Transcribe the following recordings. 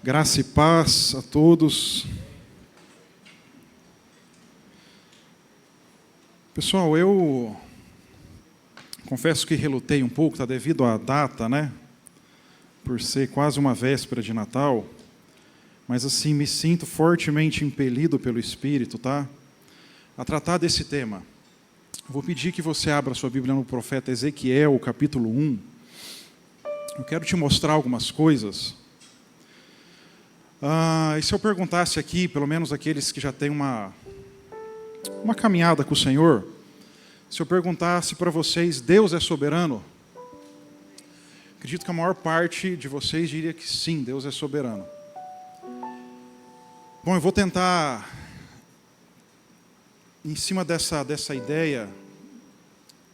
Graça e paz a todos. Pessoal, eu confesso que relutei um pouco, tá devido à data, né? Por ser quase uma véspera de Natal, mas assim, me sinto fortemente impelido pelo Espírito, tá? A tratar desse tema. Vou pedir que você abra sua Bíblia no profeta Ezequiel, capítulo 1. Eu quero te mostrar algumas coisas. E se eu perguntasse aqui, pelo menos aqueles que já têm uma caminhada com o Senhor, se eu perguntasse para vocês, Deus é soberano? Acredito que a maior parte de vocês diria que sim, Deus é soberano. Bom, eu vou tentar, em cima dessa ideia,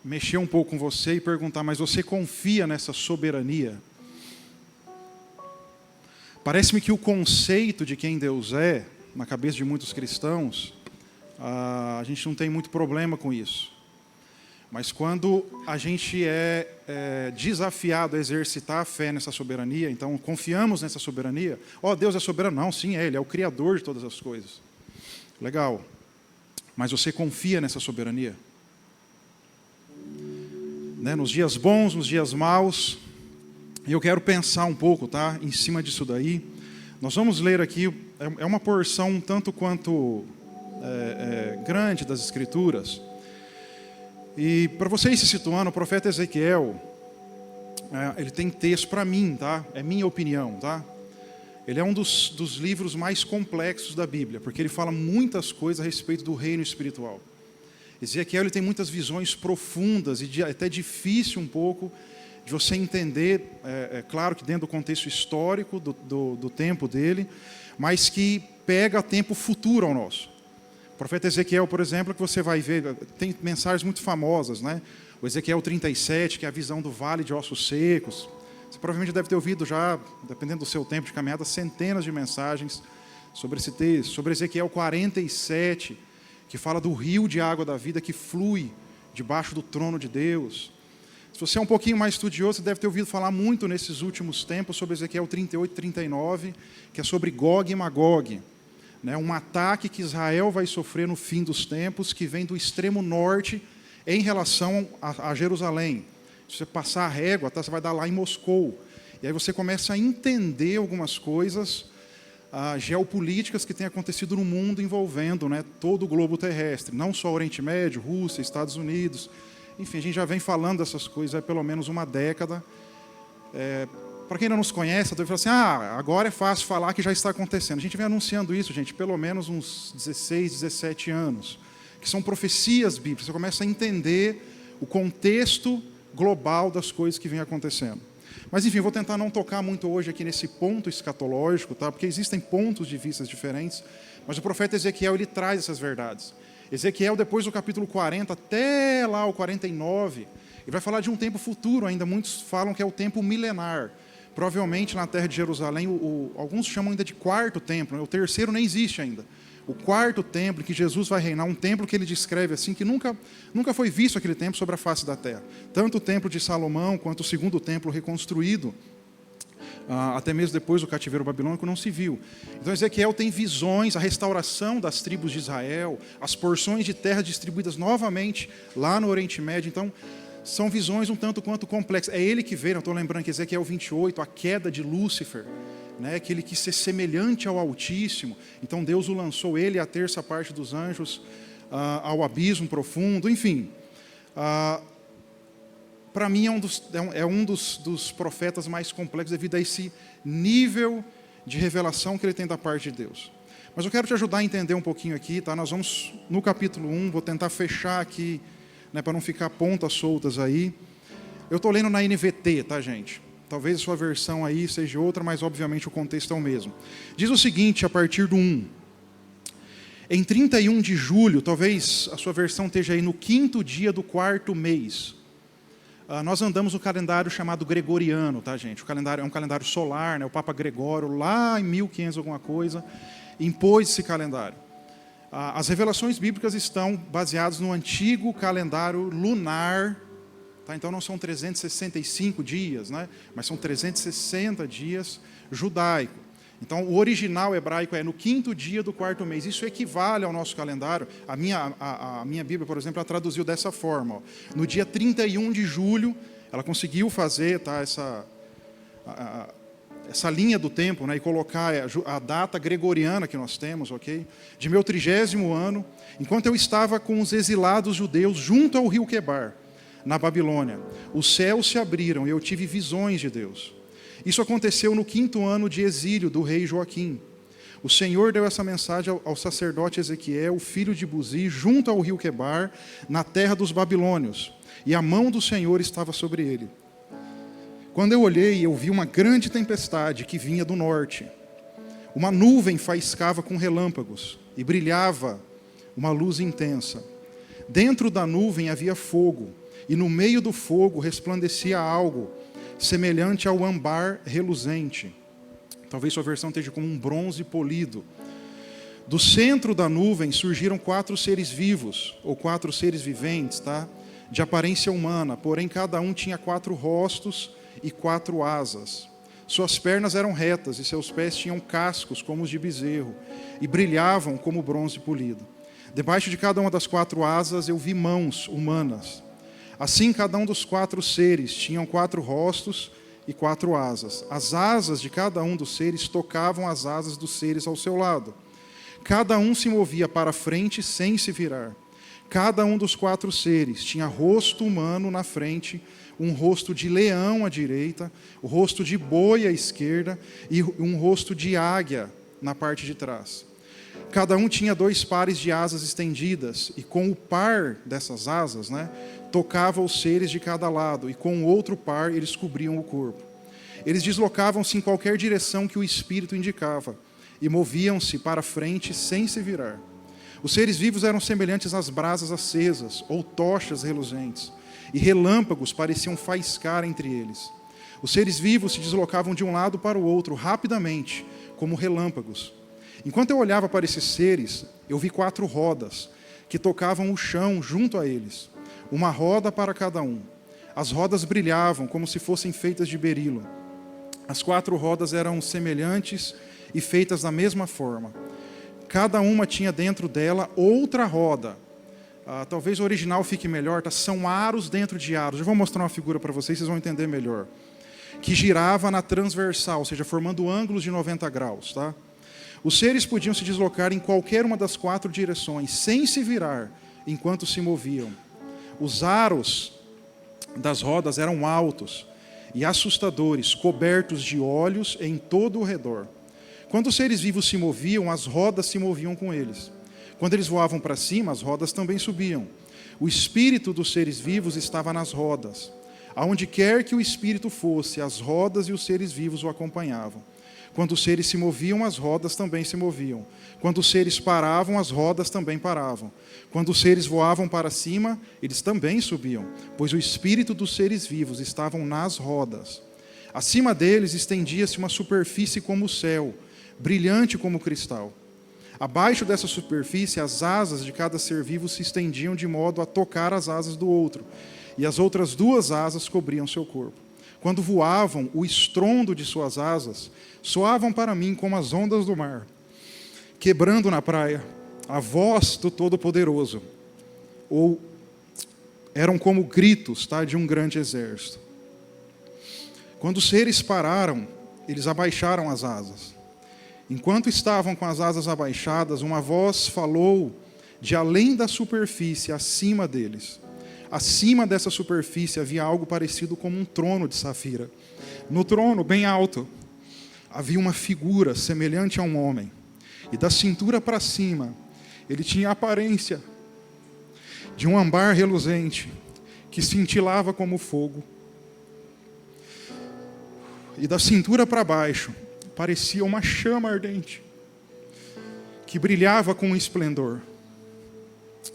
mexer um pouco com você e perguntar, mas você confia nessa soberania? Parece-me que o conceito de quem Deus é, na cabeça de muitos cristãos, a gente não tem muito problema com isso. Mas quando a gente é desafiado a exercitar a fé nessa soberania, então confiamos nessa soberania, Deus é soberano? Não, sim, Ele é o Criador de todas as coisas. Legal. Mas você confia nessa soberania? Né? Nos dias bons, nos dias maus. E eu quero pensar um pouco, tá? Em cima disso daí. Nós vamos ler aqui, é uma porção um tanto quanto grande das Escrituras. E para vocês se situando, o profeta Ezequiel, ele tem texto para mim, tá? É minha opinião, tá? Ele é um dos livros mais complexos da Bíblia, porque ele fala muitas coisas a respeito do reino espiritual. Ezequiel ele tem muitas visões profundas e até difícil um pouco de você entender, claro que dentro do contexto histórico do tempo dele, mas que pega tempo futuro ao nosso. O profeta Ezequiel, por exemplo, que você vai ver, tem mensagens muito famosas, né? O Ezequiel 37, que é a visão do vale de ossos secos. Você provavelmente deve ter ouvido já, dependendo do seu tempo de caminhada, centenas de mensagens sobre esse texto. Sobre Ezequiel 47, que fala do rio de água da vida que flui debaixo do trono de Deus. Se você é um pouquinho mais estudioso, você deve ter ouvido falar muito nesses últimos tempos sobre Ezequiel 38 e 39, que é sobre Gog e Magog, né? Um ataque que Israel vai sofrer no fim dos tempos, que vem do extremo norte em relação a Jerusalém. Se você passar a régua, você vai dar lá em Moscou. E aí você começa a entender algumas coisas geopolíticas que têm acontecido no mundo envolvendo, né, todo o globo terrestre, não só o Oriente Médio, Rússia, Estados Unidos. Enfim, a gente já vem falando dessas coisas há pelo menos uma década. Para quem não nos conhece, deve falar assim, agora é fácil falar que já está acontecendo. A gente vem anunciando isso, gente, pelo menos uns 16, 17 anos, que são profecias bíblicas. Você começa a entender o contexto global das coisas que vem acontecendo. Mas, enfim, vou tentar não tocar muito hoje aqui nesse ponto escatológico, tá? Porque existem pontos de vista diferentes, mas o profeta Ezequiel ele traz essas verdades. Ezequiel, depois do capítulo 40 até lá o 49, ele vai falar de um tempo futuro ainda. Muitos falam que é o tempo milenar. Provavelmente na terra de Jerusalém, alguns chamam ainda de quarto templo, né? O terceiro nem existe ainda. O quarto templo, que Jesus vai reinar, um templo que ele descreve assim, que nunca foi visto aquele templo sobre a face da terra. Tanto o templo de Salomão, quanto o segundo templo reconstruído, até mesmo depois do cativeiro babilônico, não se viu. Então Ezequiel tem visões, a restauração das tribos de Israel, as porções de terra distribuídas novamente lá no Oriente Médio. Então, são visões um tanto quanto complexas. É ele que vê, eu estou lembrando que Ezequiel 28, a queda de Lúcifer, né, que ele quis ser semelhante ao Altíssimo. Então Deus o lançou, ele e a terça parte dos anjos, ao abismo profundo. Enfim, para mim é um dos profetas mais complexos devido a esse nível de revelação que ele tem da parte de Deus. Mas eu quero te ajudar a entender um pouquinho aqui, tá? Nós vamos no capítulo 1, vou tentar fechar aqui, né, para não ficar pontas soltas aí. Eu estou lendo na NVT, tá, gente? Talvez a sua versão aí seja outra, mas obviamente o contexto é o mesmo. Diz o seguinte, a partir do 1. Em 31 de julho, talvez a sua versão esteja aí no 5º dia do 4º mês. Nós andamos no calendário chamado gregoriano, tá, gente? O calendário é um calendário solar, né? O Papa Gregório, lá em 1500 alguma coisa, impôs esse calendário. As revelações bíblicas estão baseadas no antigo calendário lunar, tá? Então não são 365 dias, né? Mas são 360 dias judaico. Então, o original hebraico é no 5º dia do 4º mês. Isso equivale ao nosso calendário. A minha Bíblia, por exemplo, ela traduziu dessa forma. Ó. No dia 31 de julho, ela conseguiu fazer essa linha do tempo, né, e colocar a data gregoriana que nós temos, ok? De meu 30º ano, enquanto eu estava com os exilados judeus junto ao rio Quebar, na Babilônia. Os céus se abriram e eu tive visões de Deus. Isso aconteceu no 5º ano de exílio do rei Joaquim. O Senhor deu essa mensagem ao sacerdote Ezequiel, filho de Buzi, junto ao rio Quebar, na terra dos babilônios, e a mão do Senhor estava sobre ele. Quando eu olhei, eu vi uma grande tempestade que vinha do norte. Uma nuvem faiscava com relâmpagos e brilhava uma luz intensa. Dentro da nuvem havia fogo, e no meio do fogo resplandecia algo semelhante ao âmbar reluzente. Talvez sua versão esteja como um bronze polido. Do centro da nuvem surgiram 4 seres vivos, ou 4 seres viventes, tá? De aparência humana, porém cada um tinha 4 rostos e 4 asas. Suas pernas eram retas e seus pés tinham cascos como os de bezerro, e brilhavam como bronze polido. Debaixo de cada uma das 4 asas eu vi mãos humanas. Assim, cada um dos 4 seres tinham 4 rostos e 4 asas. As asas de cada um dos seres tocavam as asas dos seres ao seu lado. Cada um se movia para frente sem se virar. Cada um dos 4 seres tinha rosto humano na frente, um rosto de leão à direita, o rosto de boi à esquerda e um rosto de águia na parte de trás. Cada um tinha 2 pares de asas estendidas, e com o par dessas asas, né, tocava os seres de cada lado, e com o outro par eles cobriam o corpo. Eles deslocavam-se em qualquer direção que o Espírito indicava, e moviam-se para frente sem se virar. Os seres vivos eram semelhantes às brasas acesas, ou tochas reluzentes, e relâmpagos pareciam faiscar entre eles. Os seres vivos se deslocavam de um lado para o outro rapidamente, como relâmpagos. Enquanto eu olhava para esses seres, eu vi 4 rodas, que tocavam o chão junto a eles, uma roda para cada um. As rodas brilhavam como se fossem feitas de berilo. As 4 rodas eram semelhantes e feitas da mesma forma. Cada uma tinha dentro dela outra roda. Talvez o original fique melhor, tá? São aros dentro de aros. Eu vou mostrar uma figura para vocês vão entender melhor. Que girava na transversal, ou seja, formando ângulos de 90 graus, tá? Os seres podiam se deslocar em qualquer uma das 4 direções, sem se virar, enquanto se moviam. Os aros das rodas eram altos e assustadores, cobertos de olhos em todo o redor. Quando os seres vivos se moviam, as rodas se moviam com eles. Quando eles voavam para cima, as rodas também subiam. O espírito dos seres vivos estava nas rodas. Aonde quer que o espírito fosse, as rodas e os seres vivos o acompanhavam. Quando os seres se moviam, as rodas também se moviam. Quando os seres paravam, as rodas também paravam. Quando os seres voavam para cima, eles também subiam, pois o espírito dos seres vivos estavam nas rodas. Acima deles estendia-se uma superfície como o céu, brilhante como cristal. Abaixo dessa superfície, as asas de cada ser vivo se estendiam de modo a tocar as asas do outro, e as outras 2 asas cobriam seu corpo. Quando voavam, o estrondo de suas asas soavam para mim como as ondas do mar, quebrando na praia a voz do Todo-Poderoso, ou eram como gritos, tá, de um grande exército. Quando os seres pararam, eles abaixaram as asas. Enquanto estavam com as asas abaixadas, uma voz falou de além da superfície, acima deles. Acima dessa superfície havia algo parecido como um trono de safira. No trono, bem alto, havia uma figura semelhante a um homem. E da cintura para cima, ele tinha a aparência de um âmbar reluzente, que cintilava como fogo. E da cintura para baixo, parecia uma chama ardente, que brilhava com esplendor.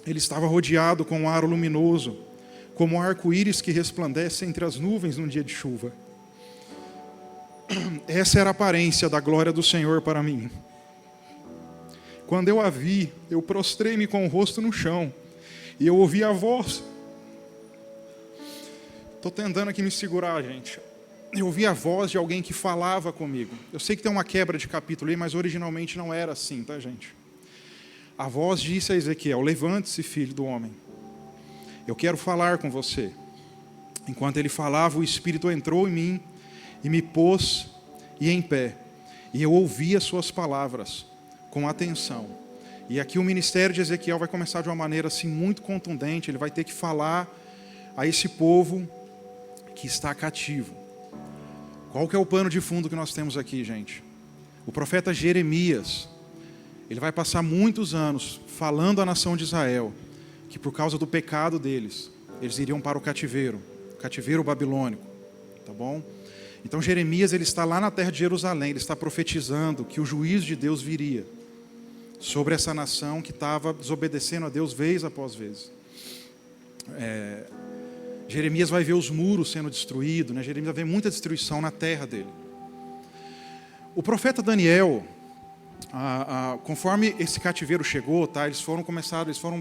Ele estava rodeado com um aro luminoso, como um arco-íris que resplandece entre as nuvens num dia de chuva. Essa era a aparência da glória do Senhor para mim. Quando eu a vi, eu prostrei-me com o rosto no chão, e eu ouvi a voz. Estou tentando aqui me segurar, gente. eu ouvi a voz de alguém que falava comigo. Eu sei que tem uma quebra de capítulo aí, mas originalmente não era assim, tá, gente? A voz disse a Ezequiel: levante-se, filho do homem. Eu quero falar com você. Enquanto ele falava, o Espírito entrou em mim e me pôs em pé. E eu ouvi as suas palavras com atenção. E aqui o ministério de Ezequiel vai começar de uma maneira assim muito contundente. Ele vai ter que falar a esse povo que está cativo. Qual que é o pano de fundo que nós temos aqui, gente? O profeta Jeremias, ele vai passar muitos anos falando à nação de Israel que por causa do pecado deles, eles iriam para o cativeiro babilônico, tá bom? Então Jeremias, ele está lá na terra de Jerusalém, ele está profetizando que o juízo de Deus viria sobre essa nação que estava desobedecendo a Deus vez após vez. Jeremias vai ver os muros sendo destruídos, né? Jeremias vai ver muita destruição na terra dele. O profeta Daniel, conforme esse cativeiro chegou, tá? Eles foram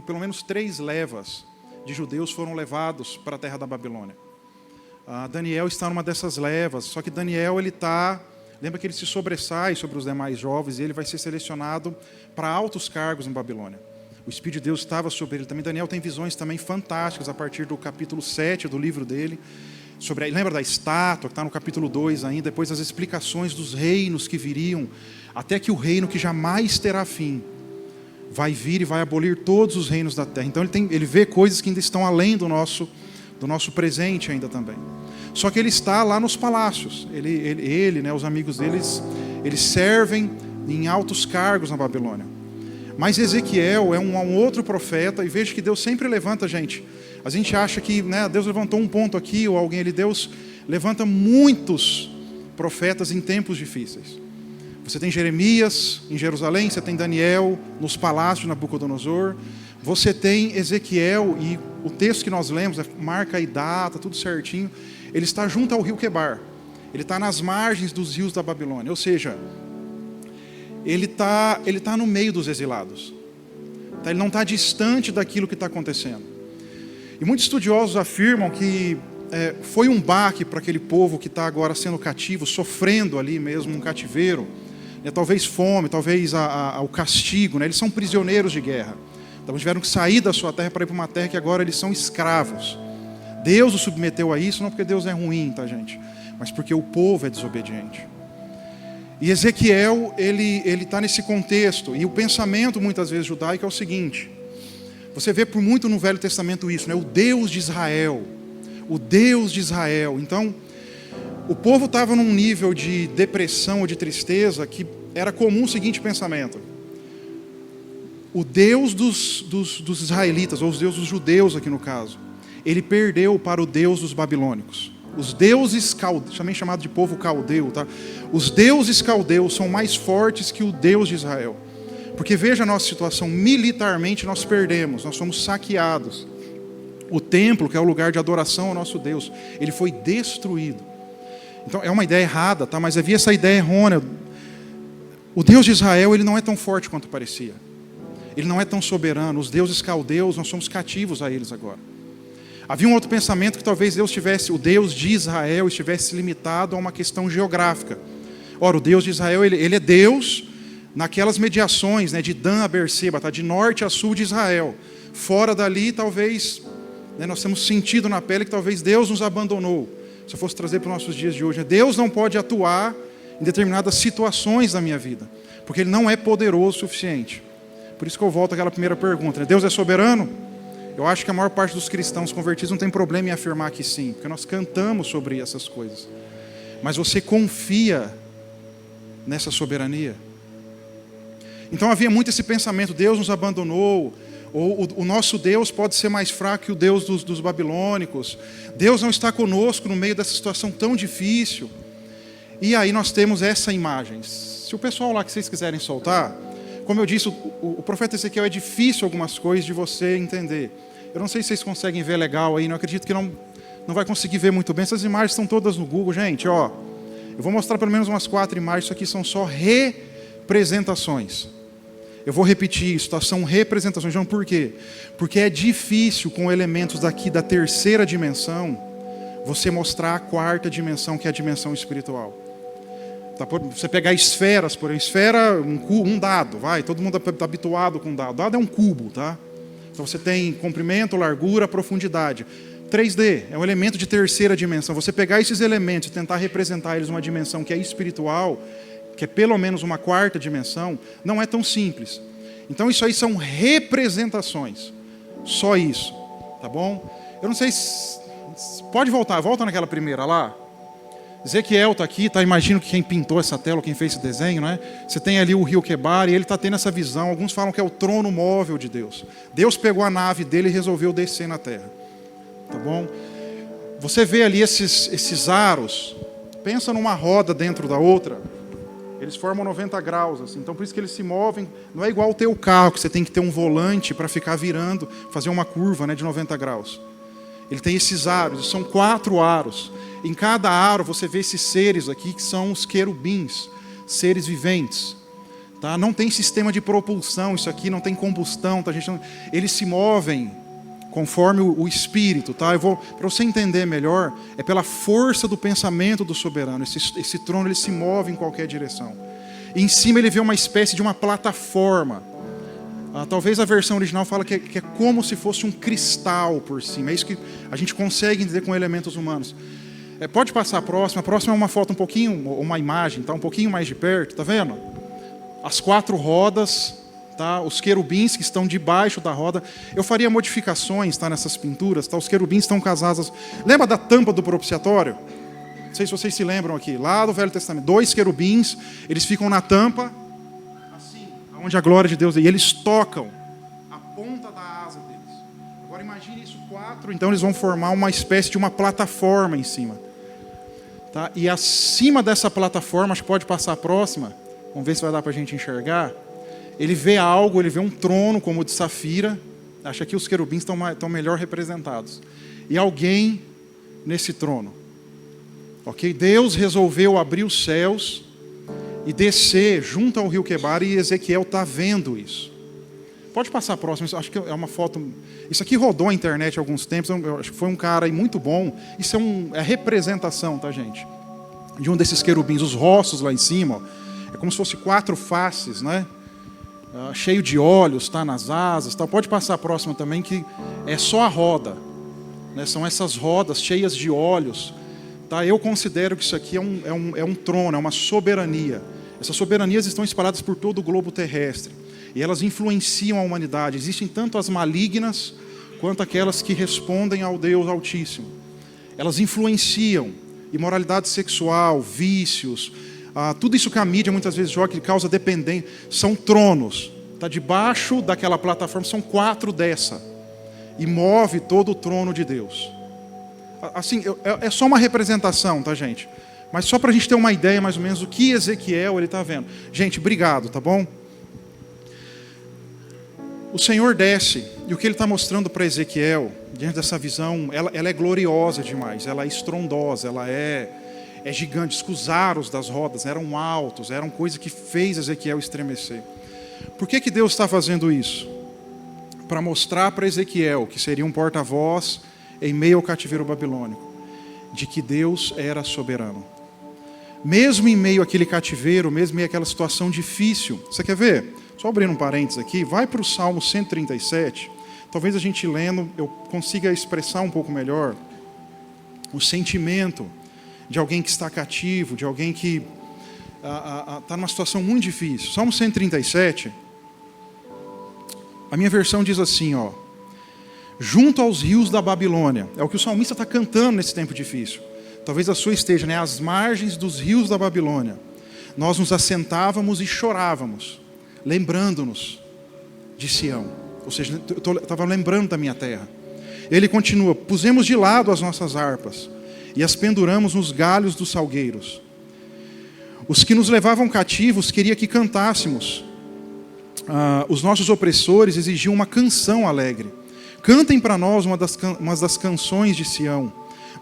pelo menos 3 levas de judeus foram levados para a terra da Babilônia. Daniel está numa dessas levas, só que Daniel, lembra que ele se sobressai sobre os demais jovens e ele vai ser selecionado para altos cargos em Babilônia. O Espírito de Deus estava sobre ele também. Daniel tem visões também fantásticas a partir do capítulo 7 do livro dele. Lembra da estátua, que está no capítulo 2 ainda, depois as explicações dos reinos que viriam, até que o reino que jamais terá fim vai vir e vai abolir todos os reinos da terra. Então ele vê coisas que ainda estão além do nosso presente ainda também. Só que ele está lá nos palácios. Ele, né, os amigos deles, eles servem em altos cargos na Babilônia. Mas Ezequiel é um outro profeta, e veja que Deus sempre levanta, gente. A gente acha que, né, Deus levantou um ponto aqui, ou alguém ali, Deus levanta muitos profetas em tempos difíceis. Você tem Jeremias em Jerusalém, você tem Daniel nos palácios de Nabucodonosor, você tem Ezequiel, e o texto que nós lemos, marca e data, tudo certinho, ele está junto ao rio Quebar, ele está nas margens dos rios da Babilônia, ou seja, ele tá no meio dos exilados, tá? Ele não está distante daquilo que está acontecendo. E muitos estudiosos afirmam que foi um baque para aquele povo que está agora sendo cativo, sofrendo ali mesmo um cativeiro, né? Talvez fome, talvez o castigo, né? Eles são prisioneiros de guerra, então tiveram que sair da sua terra para ir para uma terra que agora eles são escravos. Deus os submeteu a isso, não porque Deus é ruim, tá, gente? Mas porque o povo é desobediente. E Ezequiel, ele está nesse contexto, e o pensamento muitas vezes judaico é o seguinte, você vê por muito no Velho Testamento isso, né? O Deus de Israel, então o povo estava num nível de depressão ou de tristeza que era comum o seguinte pensamento: o Deus dos israelitas, ou os deuses dos judeus aqui no caso, ele perdeu para o Deus dos babilônicos. Os deuses caldeus, também chamado de povo caldeu, tá? Os deuses caldeus são mais fortes que o Deus de Israel. Porque veja a nossa situação, militarmente nós perdemos, nós somos saqueados. O templo, que é o lugar de adoração ao nosso Deus, ele foi destruído. Então é uma ideia errada, tá? Mas havia essa ideia errônea. O Deus de Israel, ele não é tão forte quanto parecia. Ele não é tão soberano. Os deuses caldeus, nós somos cativos a eles agora. Havia um outro pensamento que talvez o Deus de Israel estivesse limitado a uma questão geográfica. Ora, o Deus de Israel, ele é Deus naquelas mediações, né, de Dan a Berseba, tá, de norte a sul de Israel. Fora dali, talvez, né, nós temos sentido na pele que talvez Deus nos abandonou. Se eu fosse trazer para os nossos dias de hoje, Deus não pode atuar em determinadas situações da minha vida, porque Ele não é poderoso o suficiente. Por isso que eu volto àquela primeira pergunta, né? Deus é soberano? Eu acho que a maior parte dos cristãos convertidos não tem problema em afirmar que sim, porque nós cantamos sobre essas coisas. Mas você confia nessa soberania? Então havia muito esse pensamento, Deus nos abandonou, ou o nosso Deus pode ser mais fraco que o Deus dos babilônicos. Deus não está conosco no meio dessa situação tão difícil. E aí nós temos essa imagem. Se o pessoal lá que vocês quiserem soltar, como eu disse, o profeta Ezequiel é difícil algumas coisas de você entender. Eu não sei se vocês conseguem ver legal aí, não acredito que não vai conseguir ver muito bem. Essas imagens estão todas no Google, gente, ó. Eu vou mostrar pelo menos umas 4 imagens, isso aqui são só representações. Eu vou repetir isso, tá? São representações. Por quê? Porque é difícil com elementos daqui da terceira dimensão você mostrar a quarta dimensão, que é a dimensão espiritual. Tá, você pegar esferas, por exemplo, esfera, um dado, todo mundo está habituado com dado. Dado é um cubo, tá? Então você tem comprimento, largura, profundidade. 3D é um elemento de terceira dimensão. Você pegar esses elementos e tentar representar eles numa dimensão que é espiritual, que é pelo menos uma quarta dimensão, não é tão simples. Então isso aí são representações. Só isso, tá bom? Eu não sei se... Pode voltar, volta naquela primeira lá. Ezequiel está aqui, tá? Imagino que quem pintou essa tela, quem fez esse desenho, né? Você tem ali o rio Quebar e ele está tendo essa visão. Alguns falam que é o trono móvel de Deus. Deus pegou a nave dele e resolveu descer na terra. Tá bom? Você vê ali esses aros. Pensa numa roda dentro da outra. Eles formam 90 graus, assim. Então por isso que eles se movem. Não é igual o teu carro, que você tem que ter um volante para ficar virando, fazer uma curva, né, de 90 graus. Ele tem esses aros, são 4 aros. Em cada aro você vê esses seres aqui, que são os querubins, seres viventes. Tá? Não tem sistema de propulsão, isso aqui não tem combustão. Tá? Eles se movem conforme o Espírito. Tá? Para você entender melhor, é pela força do pensamento do soberano. Esse trono ele se move em qualquer direção. E em cima ele vê uma espécie de uma plataforma. Talvez a versão original fala que é como se fosse um cristal por cima. É isso que a gente consegue entender com elementos humanos. Pode passar a próxima. A próxima é uma foto um pouquinho, uma imagem, tá? Um pouquinho mais de perto, tá vendo? As 4 rodas, tá? Os querubins que estão debaixo da roda. Eu faria modificações, tá? Nessas pinturas, tá? Os querubins estão casados. Lembra da tampa do propiciatório? Não sei se vocês se lembram aqui. Lá do Velho Testamento, 2 querubins, eles ficam na tampa, assim, onde a glória de Deus é. E eles tocam a ponta da asa deles. Agora imagine isso 4, então eles vão formar uma espécie de uma plataforma em cima. Tá? E acima dessa plataforma, acho que pode passar a próxima, vamos ver se vai dar para a gente enxergar. Ele vê algo, ele vê um trono como o de safira. Acho que os querubins estão melhor representados. E alguém nesse trono. Ok? Deus resolveu abrir os céus e descer junto ao rio Quebar, e Ezequiel está vendo isso. Pode passar a próxima, acho que é uma foto... Isso aqui rodou a internet há alguns tempos, eu acho que foi um cara aí muito bom. Isso é representação, tá, gente? De um desses querubins, os rostos lá em cima, ó, é como se fosse 4 faces, né? Cheio de olhos, tá, nas asas, tá? Pode passar a próxima também, que é só a roda, né? São essas rodas cheias de olhos, tá? Eu considero que isso aqui é um trono, é uma soberania. Essas soberanias estão espalhadas por todo o globo terrestre. E elas influenciam a humanidade. Existem tanto as malignas, quanto aquelas que respondem ao Deus Altíssimo. Elas influenciam imoralidade sexual, vícios, tudo isso que a mídia muitas vezes joga, que causa dependência. São tronos. Tá debaixo daquela plataforma, são 4 dessa. E move todo o trono de Deus. Assim, é só uma representação, tá, gente? Mas só para a gente ter uma ideia mais ou menos do que Ezequiel ele está vendo. Gente, obrigado, tá bom? O Senhor desce, e o que Ele está mostrando para Ezequiel, diante dessa visão, ela é gloriosa demais, ela é estrondosa, ela é gigante. Os aros das rodas eram altos, eram coisa que fez Ezequiel estremecer. Por que Deus está fazendo isso? Para mostrar para Ezequiel, que seria um porta-voz em meio ao cativeiro babilônico, de que Deus era soberano. Mesmo em meio àquele cativeiro, mesmo em meio àquela situação difícil. Você quer ver? Só abrindo um parênteses aqui, vai para o Salmo 137, talvez a gente lendo, eu consiga expressar um pouco melhor o sentimento de alguém que está cativo, de alguém que está numa situação muito difícil. Salmo 137, a minha versão diz assim, ó: junto aos rios da Babilônia, é o que o salmista está cantando nesse tempo difícil. Talvez a sua esteja, né? Às margens dos rios da Babilônia, nós nos assentávamos e chorávamos, lembrando-nos de Sião. Ou seja, eu estava lembrando da minha terra. Ele continua: pusemos de lado as nossas harpas e as penduramos nos galhos dos salgueiros. Os que nos levavam cativos queriam que cantássemos. Os nossos opressores exigiam uma canção alegre. Cantem para nós uma das canções de Sião.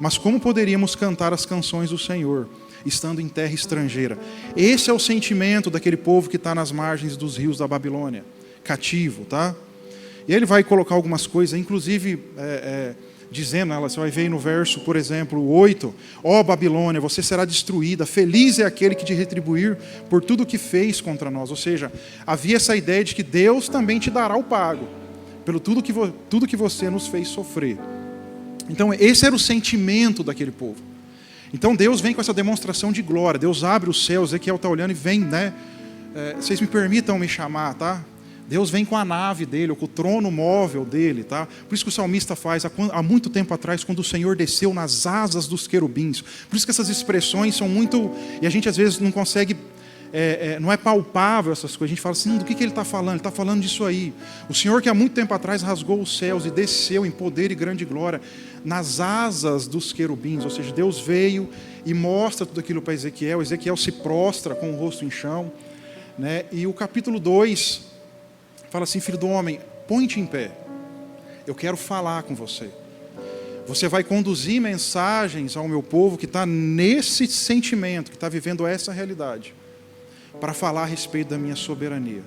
Mas como poderíamos cantar as canções do Senhor, estando em terra estrangeira? Esse é o sentimento daquele povo que está nas margens dos rios da Babilônia, cativo, tá? E ele vai colocar algumas coisas, inclusive dizendo, você vai ver no verso, por exemplo, 8, ó Babilônia, você será destruída, feliz é aquele que te retribuir por tudo o que fez contra nós. Ou seja, havia essa ideia de que Deus também te dará o pago, pelo tudo que você nos fez sofrer. Então esse era o sentimento daquele povo. Então Deus vem com essa demonstração de glória, Deus abre os céus, Ezequiel está olhando e vem, vocês me permitam me chamar, tá? Deus vem com a nave dele, ou com o trono móvel dele, tá? Por isso que o salmista faz, há muito tempo atrás, quando o Senhor desceu nas asas dos querubins. Por isso que essas expressões são muito... E a gente às vezes não consegue... não é palpável essas coisas. A gente fala assim, do que ele está falando? Ele está falando disso aí. O Senhor que há muito tempo atrás rasgou os céus e desceu em poder e grande glória nas asas dos querubins. Ou seja, Deus veio e mostra tudo aquilo para Ezequiel. Ezequiel se prostra com o rosto em chão, né? E o capítulo 2... fala assim, filho do homem, põe-te em pé. Eu quero falar com você. Você vai conduzir mensagens ao meu povo que está nesse sentimento, que está vivendo essa realidade, para falar a respeito da minha soberania.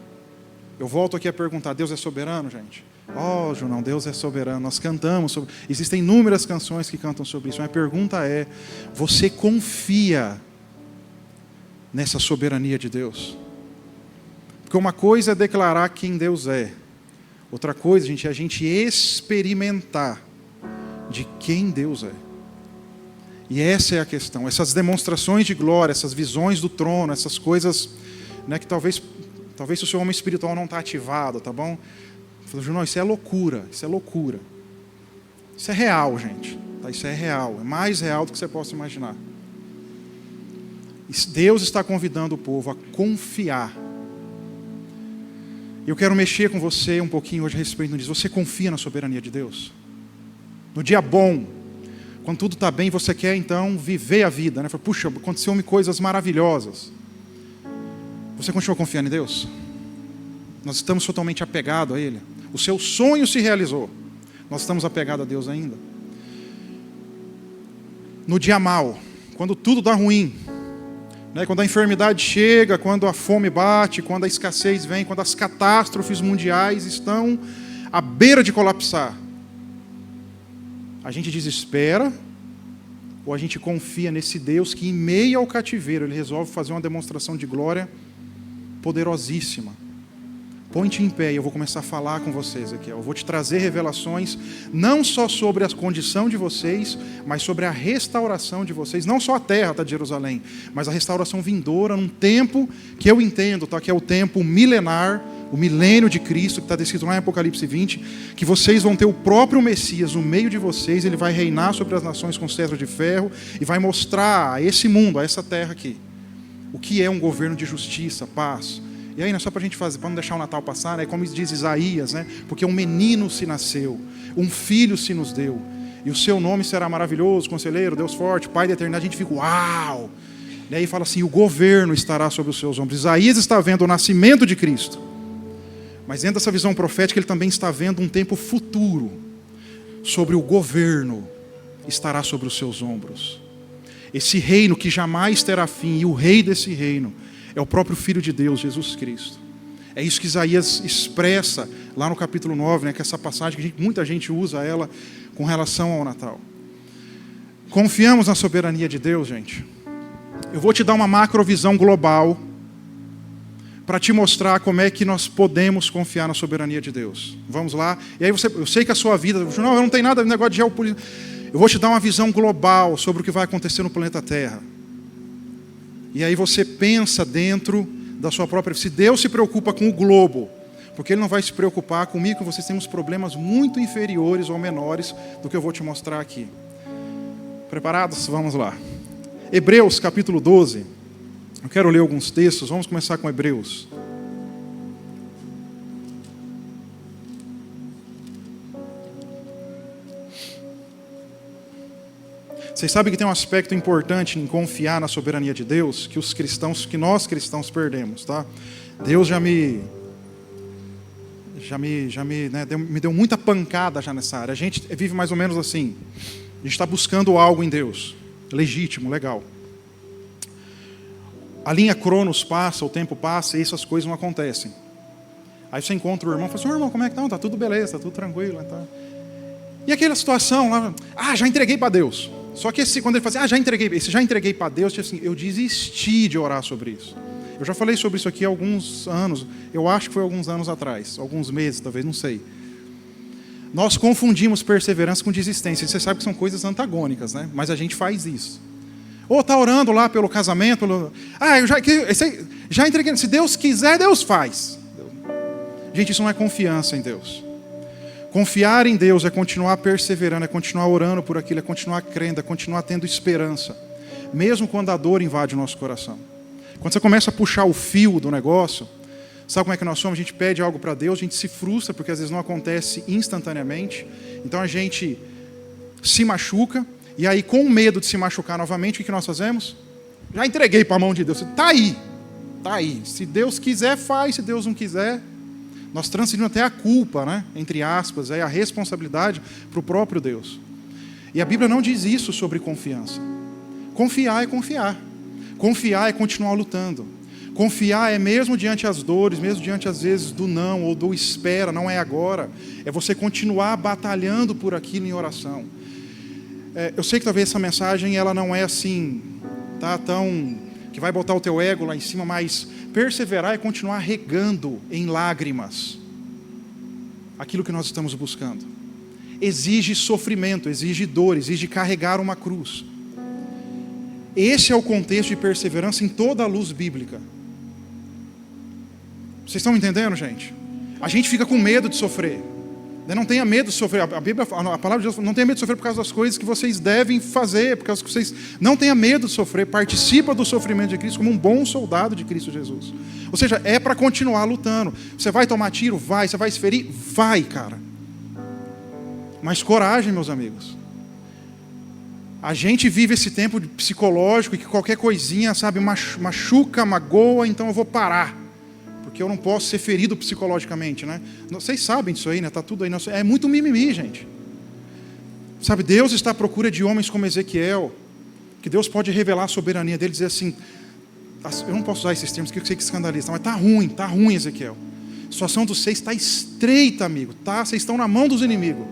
Eu volto aqui a perguntar, Deus é soberano, gente? Junão, Deus é soberano. Nós cantamos sobre... Existem inúmeras canções que cantam sobre isso. Mas a pergunta é, você confia nessa soberania de Deus? Porque uma coisa é declarar quem Deus é. Outra coisa, gente, é a gente experimentar de quem Deus é. E essa é a questão. Essas demonstrações de glória, essas visões do trono, essas coisas, né, que talvez o seu homem espiritual não está ativado, tá bom? Não, isso é loucura, isso é loucura. Isso é real, gente. Tá? Isso é real, é mais real do que você possa imaginar. Deus está convidando o povo a confiar. Eu quero mexer com você um pouquinho hoje a respeito disso. Você confia na soberania de Deus? No dia bom, quando tudo está bem, você quer então viver a vida, né? Puxa, aconteceu-me coisas maravilhosas. Você continua confiando em Deus? Nós estamos totalmente apegados a Ele. O seu sonho se realizou. Nós estamos apegados a Deus ainda? No dia mau, quando tudo dá ruim, né? Quando a enfermidade chega, quando a fome bate, quando a escassez vem, quando as catástrofes mundiais estão à beira de colapsar, a gente desespera ou a gente confia nesse Deus que, em meio ao cativeiro, Ele resolve fazer uma demonstração de glória poderosíssima? Põe-te em pé e eu vou começar a falar com vocês aqui. Eu vou te trazer revelações não só sobre a condição de vocês, mas sobre a restauração de vocês. Não só a terra, tá, de Jerusalém, mas a restauração vindoura num tempo que eu entendo, tá, que é o tempo milenar, o milênio de Cristo, que está descrito lá em Apocalipse 20, que vocês vão ter o próprio Messias no meio de vocês. Ele vai reinar sobre as nações com cetro de ferro e vai mostrar a esse mundo, a essa terra aqui, o que é um governo de justiça, paz. E aí, não é só para a gente fazer, para não deixar o Natal passar, né? Como diz Isaías, né? Porque um menino se nasceu, um filho se nos deu, e o seu nome será maravilhoso, conselheiro, Deus forte, Pai da eternidade. A gente fica, uau! E aí fala assim, o governo estará sobre os seus ombros. Isaías está vendo o nascimento de Cristo, mas dentro dessa visão profética, ele também está vendo um tempo futuro, sobre o governo estará sobre os seus ombros. Esse reino que jamais terá fim, e o rei desse reino é o próprio Filho de Deus, Jesus Cristo. É isso que Isaías expressa lá no capítulo 9, né, que é essa passagem que muita gente usa ela com relação ao Natal. Confiamos na soberania de Deus, gente? Eu vou te dar uma macrovisão global para te mostrar como é que nós podemos confiar na soberania de Deus. Vamos lá? E aí eu sei que a sua vida, não, eu não tenho nada de negócio de geopolítica. Eu vou te dar uma visão global sobre o que vai acontecer no planeta Terra. E aí você pensa dentro da sua própria... Se Deus se preocupa com o globo, porque Ele não vai se preocupar comigo, que vocês têm uns problemas muito inferiores ou menores do que eu vou te mostrar aqui. Preparados? Vamos lá. Hebreus capítulo 12. Eu quero ler alguns textos. Vamos começar com Hebreus. Vocês sabem que tem um aspecto importante em confiar na soberania de Deus, que nós cristãos perdemos, tá? Deus me deu muita pancada já nessa área. A gente vive mais ou menos assim. A gente está buscando algo em Deus, legítimo, legal. A linha Cronos passa, o tempo passa e essas coisas não acontecem. Aí você encontra o irmão e fala assim, irmão, como é que tá? Tá tudo beleza, tá tudo tranquilo. Tá? E aquela situação lá, já entreguei para Deus. Só que quando ele fala assim, já entreguei para Deus, tipo assim, eu desisti de orar sobre isso. Eu já falei sobre isso aqui há alguns anos, eu acho que foi alguns anos atrás, alguns meses talvez, não sei. Nós confundimos perseverança com desistência. Você sabe que são coisas antagônicas, né? Mas a gente faz isso. Ou está orando lá pelo casamento, eu já entreguei, se Deus quiser, Deus faz. Gente, isso não é confiança em Deus. Confiar em Deus é continuar perseverando, é continuar orando por aquilo, é continuar crendo, é continuar tendo esperança. Mesmo quando a dor invade o nosso coração. Quando você começa a puxar o fio do negócio, sabe como é que nós somos? A gente pede algo para Deus, a gente se frustra, porque às vezes não acontece instantaneamente. Então a gente se machuca, e aí com medo de se machucar novamente, o que nós fazemos? Já entreguei para a mão de Deus. Está aí. Se Deus quiser, faz. Se Deus não quiser... Nós transferimos até a culpa, né? Entre aspas, a responsabilidade para o próprio Deus. E a Bíblia não diz isso sobre confiança. Confiar é confiar. Confiar é continuar lutando. Confiar é mesmo diante das dores, mesmo diante às vezes do não ou do espera, não é agora. É você continuar batalhando por aquilo em oração. Eu sei que talvez essa mensagem ela não é assim, tá, tão... que vai botar o teu ego lá em cima, mas perseverar é continuar regando em lágrimas aquilo que nós estamos buscando. Exige sofrimento, exige dor, exige carregar uma cruz. Esse é o contexto de perseverança em toda a luz bíblica. Vocês estão me entendendo, gente? A gente fica com medo de sofrer. Não tenha medo de sofrer. A palavra de Deus fala, não tenha medo de sofrer por causa das coisas que vocês devem fazer, por causa que vocês não tenham medo de sofrer. Participa do sofrimento de Cristo como um bom soldado de Cristo Jesus. Ou seja, é para continuar lutando. Você vai tomar tiro? Vai. Você vai se ferir? Vai, cara. Mas coragem, meus amigos. A gente vive esse tempo psicológico que qualquer coisinha, sabe, machuca, magoa, então eu vou parar. Porque eu não posso ser ferido psicologicamente, né? Vocês sabem disso aí, né? Tá tudo aí. É muito mimimi, gente. Sabe, Deus está à procura de homens como Ezequiel, que Deus pode revelar a soberania dele e dizer assim, eu não posso usar esses termos que eu sei que escandaliza, mas tá ruim, Ezequiel. A situação dos seis está estreita, amigo, tá? Vocês estão na mão dos inimigos.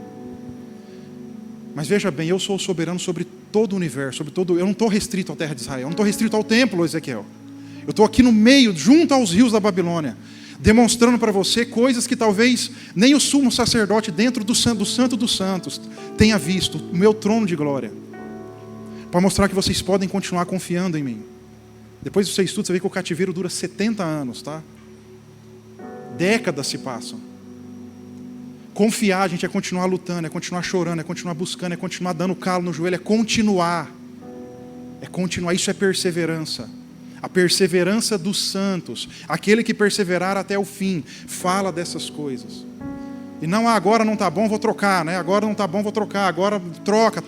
Mas veja bem, eu sou soberano sobre todo o universo, eu não estou restrito à terra de Israel, eu não estou restrito ao templo, Ezequiel. Eu estou aqui no meio, junto aos rios da Babilônia, demonstrando para você coisas que talvez nem o sumo sacerdote dentro do Santo dos Santos tenha visto, o meu trono de glória, para mostrar que vocês podem continuar confiando em mim. Depois você estuda, você vê que o cativeiro dura 70 anos, tá? Décadas se passam. Confiar, gente, é continuar lutando, é continuar chorando, é continuar buscando, é continuar dando calo no joelho, é continuar, isso é perseverança. A perseverança dos santos, aquele que perseverar até o fim, fala dessas coisas. E não, agora não está bom, vou trocar, né? Agora não está bom, vou trocar, agora troca.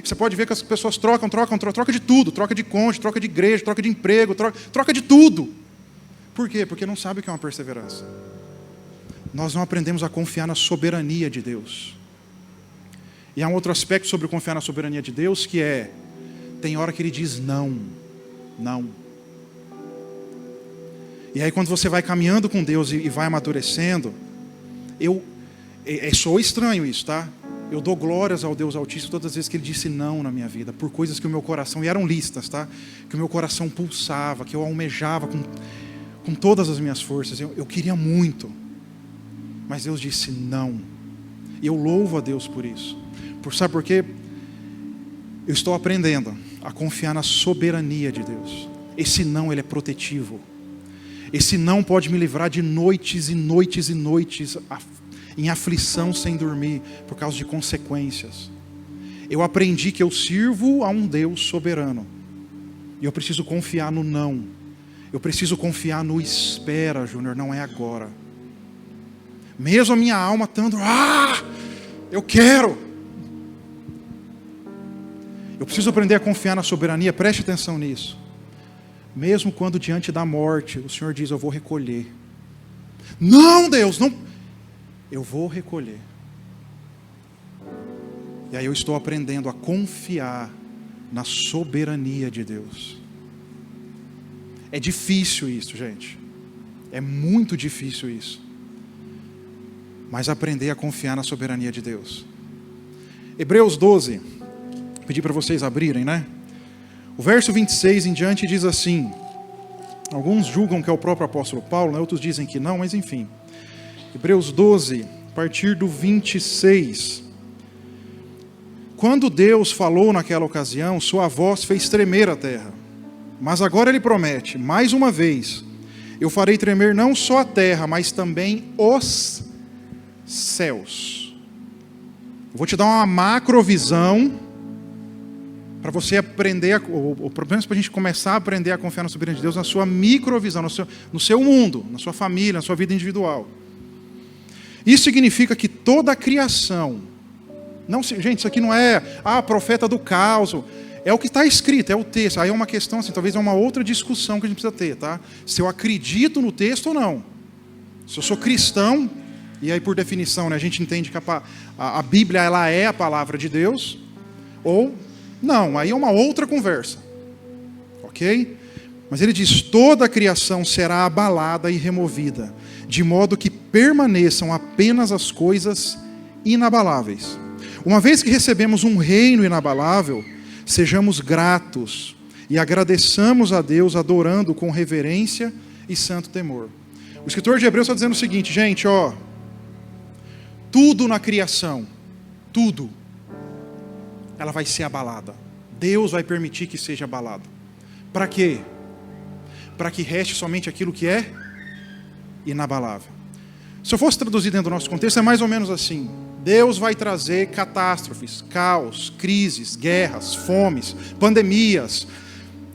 Você pode ver que as pessoas troca de tudo, troca de cônjuge, troca de igreja, troca de emprego, troca de tudo. Por quê? Porque não sabe o que é uma perseverança. Nós não aprendemos a confiar na soberania de Deus. E há um outro aspecto sobre confiar na soberania de Deus, que é, tem hora que Ele diz não. E aí quando você vai caminhando com Deus e vai amadurecendo, soa estranho isso, tá? Eu dou glórias ao Deus Altíssimo todas as vezes que Ele disse não na minha vida, por coisas que o meu coração, e eram listas, tá? Que o meu coração pulsava, que eu almejava com todas as minhas forças, eu queria muito, mas Deus disse não. E eu louvo a Deus por isso. Sabe por quê? Eu estou aprendendo a confiar na soberania de Deus. Esse não, ele é protetivo. Esse não pode me livrar de noites e noites e noites em aflição sem dormir por causa de consequências. Eu aprendi que eu sirvo a um Deus soberano. E eu preciso confiar no não. Eu preciso confiar no espera, Júnior, não é agora. Mesmo a minha alma estando, eu quero. Eu preciso aprender a confiar na soberania, preste atenção nisso. Mesmo quando diante da morte, o Senhor diz, eu vou recolher. Não, Deus, não. Eu vou recolher. E aí eu estou aprendendo a confiar na soberania de Deus. É difícil isso, gente. É muito difícil isso. mas aprender a confiar na soberania de Deus. Hebreus 12, pedi para vocês abrirem, né? O verso 26 em diante diz assim, alguns julgam que é o próprio apóstolo Paulo, né? Outros dizem que não, mas enfim. Hebreus 12, a partir do 26. Quando Deus falou naquela ocasião, sua voz fez tremer a terra. Mas agora ele promete, mais uma vez, eu farei tremer não só a terra, mas também os céus. Eu vou te dar uma macrovisão para você aprender, ou pelo menos para a gente começar a aprender a confiar na soberania de Deus na sua microvisão, no seu mundo, na sua família, na sua vida individual. Isso significa que toda a criação, gente, isso aqui não é profeta do caos, é o que está escrito, é o texto. Aí é uma questão, assim, talvez é uma outra discussão que a gente precisa ter, tá? Se eu acredito no texto ou não. Se eu sou cristão, e aí por definição, né, a gente entende que a Bíblia ela é a palavra de Deus, ou não, aí é uma outra conversa. Ok? Mas ele diz, toda a criação será abalada e removida, de modo que permaneçam apenas as coisas inabaláveis. Uma vez que recebemos um reino inabalável, sejamos gratos e agradeçamos a Deus adorando com reverência e santo temor. O escritor de Hebreus está dizendo o seguinte, gente, tudo na criação, tudo, ela vai ser abalada. Deus vai permitir que seja abalado. Para quê? Para que reste somente aquilo que é inabalável. Se eu fosse traduzir dentro do nosso contexto, é mais ou menos assim. Deus vai trazer catástrofes, caos, crises, guerras, fomes, pandemias,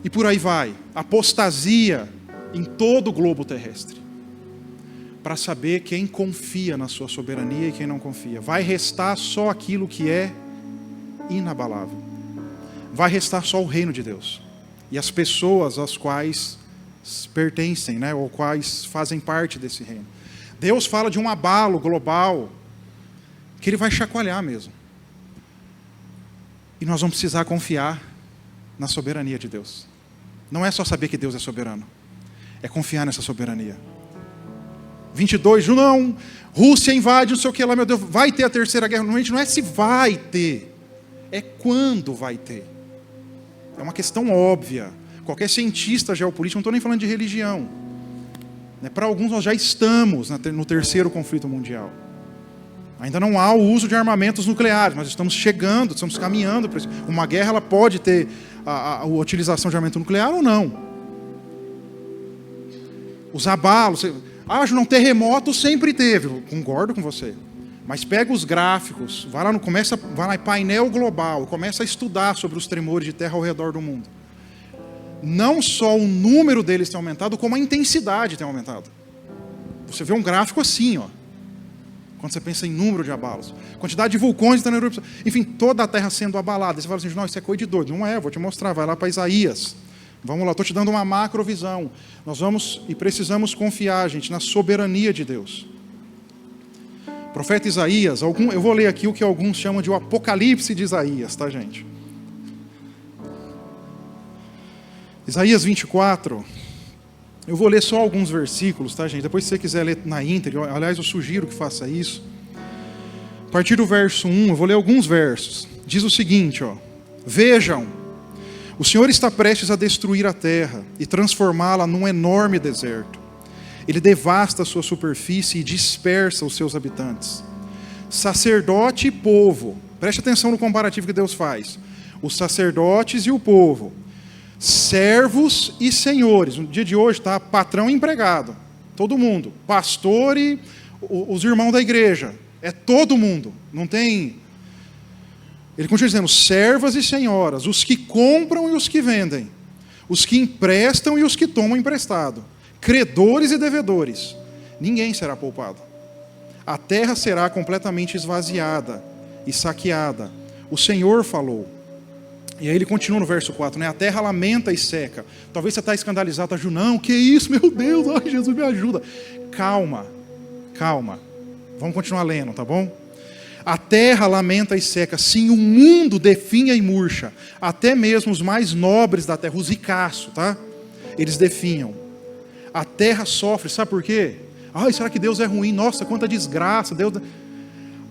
e por aí vai. Apostasia em todo o globo terrestre. Para saber quem confia na sua soberania e quem não confia. Vai restar só aquilo que é inabalável. Vai restar só o reino de Deus. E as pessoas às quais pertencem, né, ou quais fazem parte desse reino. Deus fala de um abalo global que ele vai chacoalhar mesmo. E nós vamos precisar confiar na soberania de Deus. Não é só saber que Deus é soberano. É confiar nessa soberania. 22, não, Rússia invade, não sei o que lá, meu Deus, vai ter a terceira guerra. Normalmente não é se vai ter, é quando vai ter. É uma questão óbvia. Qualquer cientista geopolítico, não estou nem falando de religião. Para alguns nós já estamos no terceiro conflito mundial. Ainda não há o uso de armamentos nucleares, nós estamos chegando, estamos caminhando para isso. Uma guerra ela pode ter a utilização de armamento nuclear ou não. Os abalos, não, terremoto sempre teve, eu concordo com você. Mas pega os gráficos, vai lá em painel global, começa a estudar sobre os tremores de terra ao redor do mundo. Não só o número deles tem aumentado, como a intensidade tem aumentado. Você vê um gráfico assim, quando você pensa em número de abalos. Quantidade de vulcões estão na erupção. Enfim, toda a terra sendo abalada. Você fala assim, não, isso é coisa de doido. Não é, vou te mostrar, vai lá para Isaías. Vamos lá, estou te dando uma macrovisão. Nós vamos e precisamos confiar, gente, na soberania de Deus. O profeta Isaías, eu vou ler aqui o que alguns chamam de o Apocalipse de Isaías, tá, gente? Isaías 24, eu vou ler só alguns versículos, tá, gente? Depois, se você quiser ler na íntegra, aliás, eu sugiro que faça isso. A partir do verso 1, eu vou ler alguns versos. Diz o seguinte, vejam, o Senhor está prestes a destruir a terra e transformá-la num enorme deserto. Ele devasta a sua superfície e dispersa os seus habitantes. Sacerdote e povo, preste atenção no comparativo que Deus faz. Os sacerdotes e o povo, servos e senhores. No dia de hoje, tá? Patrão e empregado. Todo mundo. Pastor e os irmãos da igreja. É todo mundo. Não tem... Ele continua dizendo, servas e senhoras, os que compram e os que vendem, os que emprestam e os que tomam emprestado, credores e devedores. Ninguém será poupado. A terra será completamente esvaziada e saqueada. O Senhor falou. E aí ele continua no verso 4, né? A terra lamenta e seca. Talvez você está escandalizado, está não, que isso, meu Deus, ai, Jesus me ajuda. Calma, calma. Vamos continuar lendo, tá bom? A terra lamenta e seca, sim, o mundo definha e murcha. Até mesmo os mais nobres da terra, os ricaços, tá? Eles definham. A terra sofre, sabe por quê? Ai, será que Deus é ruim? Nossa, quanta desgraça.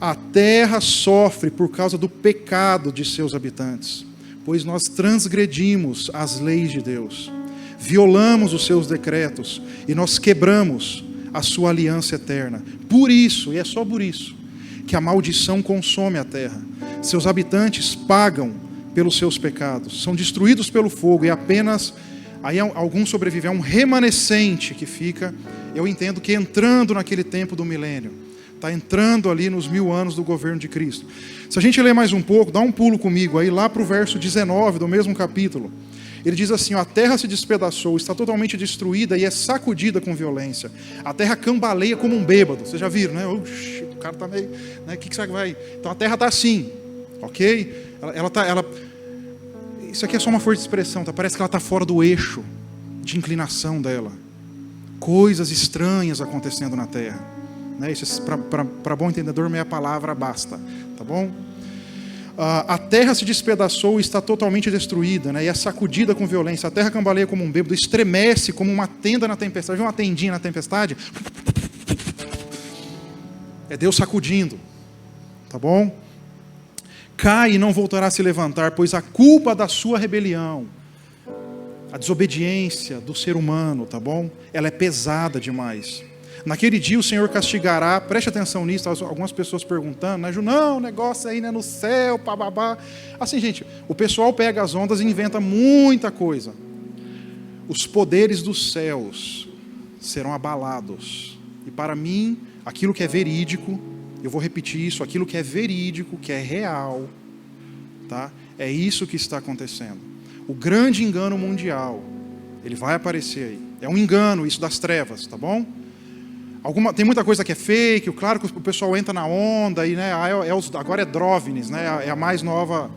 A terra sofre por causa do pecado de seus habitantes, pois nós transgredimos as leis de Deus, violamos os seus decretos e nós quebramos a sua aliança eterna. Por isso, e é só por isso, que a maldição consome a terra. Seus habitantes pagam pelos seus pecados, são destruídos pelo fogo e apenas, aí alguns sobrevivem, é um remanescente que fica, eu entendo que entrando naquele tempo do milênio, está entrando ali nos 1000 anos do governo de Cristo. Se a gente ler mais um pouco, dá um pulo comigo aí lá para o verso 19 do mesmo capítulo. Ele diz assim: a terra se despedaçou, está totalmente destruída e é sacudida com violência. A terra cambaleia como um bêbado. Vocês já viram, né? Oxi, o cara está meio... Né? O que será que vai... Então a terra está assim, ok? Isso aqui é só uma força de expressão, tá? Parece que ela está fora do eixo de inclinação dela. Coisas estranhas acontecendo na terra. Né? Isso, para bom entendedor, meia palavra basta. Tá bom? A terra se despedaçou e está totalmente destruída, né? E é sacudida com violência. A terra cambaleia como um bêbado, estremece como uma tenda na tempestade. Viu uma tendinha na tempestade? É Deus sacudindo. Tá bom? Cai e não voltará a se levantar, pois a culpa da sua rebelião, a desobediência do ser humano, tá bom? Ela é pesada demais. Naquele dia o Senhor castigará, preste atenção nisso, algumas pessoas perguntando, né, Ju, não, o negócio aí não é no céu, bababá. Assim, gente, o pessoal pega as ondas e inventa muita coisa. Os poderes dos céus serão abalados. E para mim, aquilo que é verídico, eu vou repetir isso, aquilo que é verídico, que é real, tá? É isso que está acontecendo. O grande engano mundial, ele vai aparecer aí. É um engano, isso das trevas, tá bom? Tem muita coisa que é fake, claro que o pessoal entra na onda, e, né, agora é Drovines, né, é a mais nova,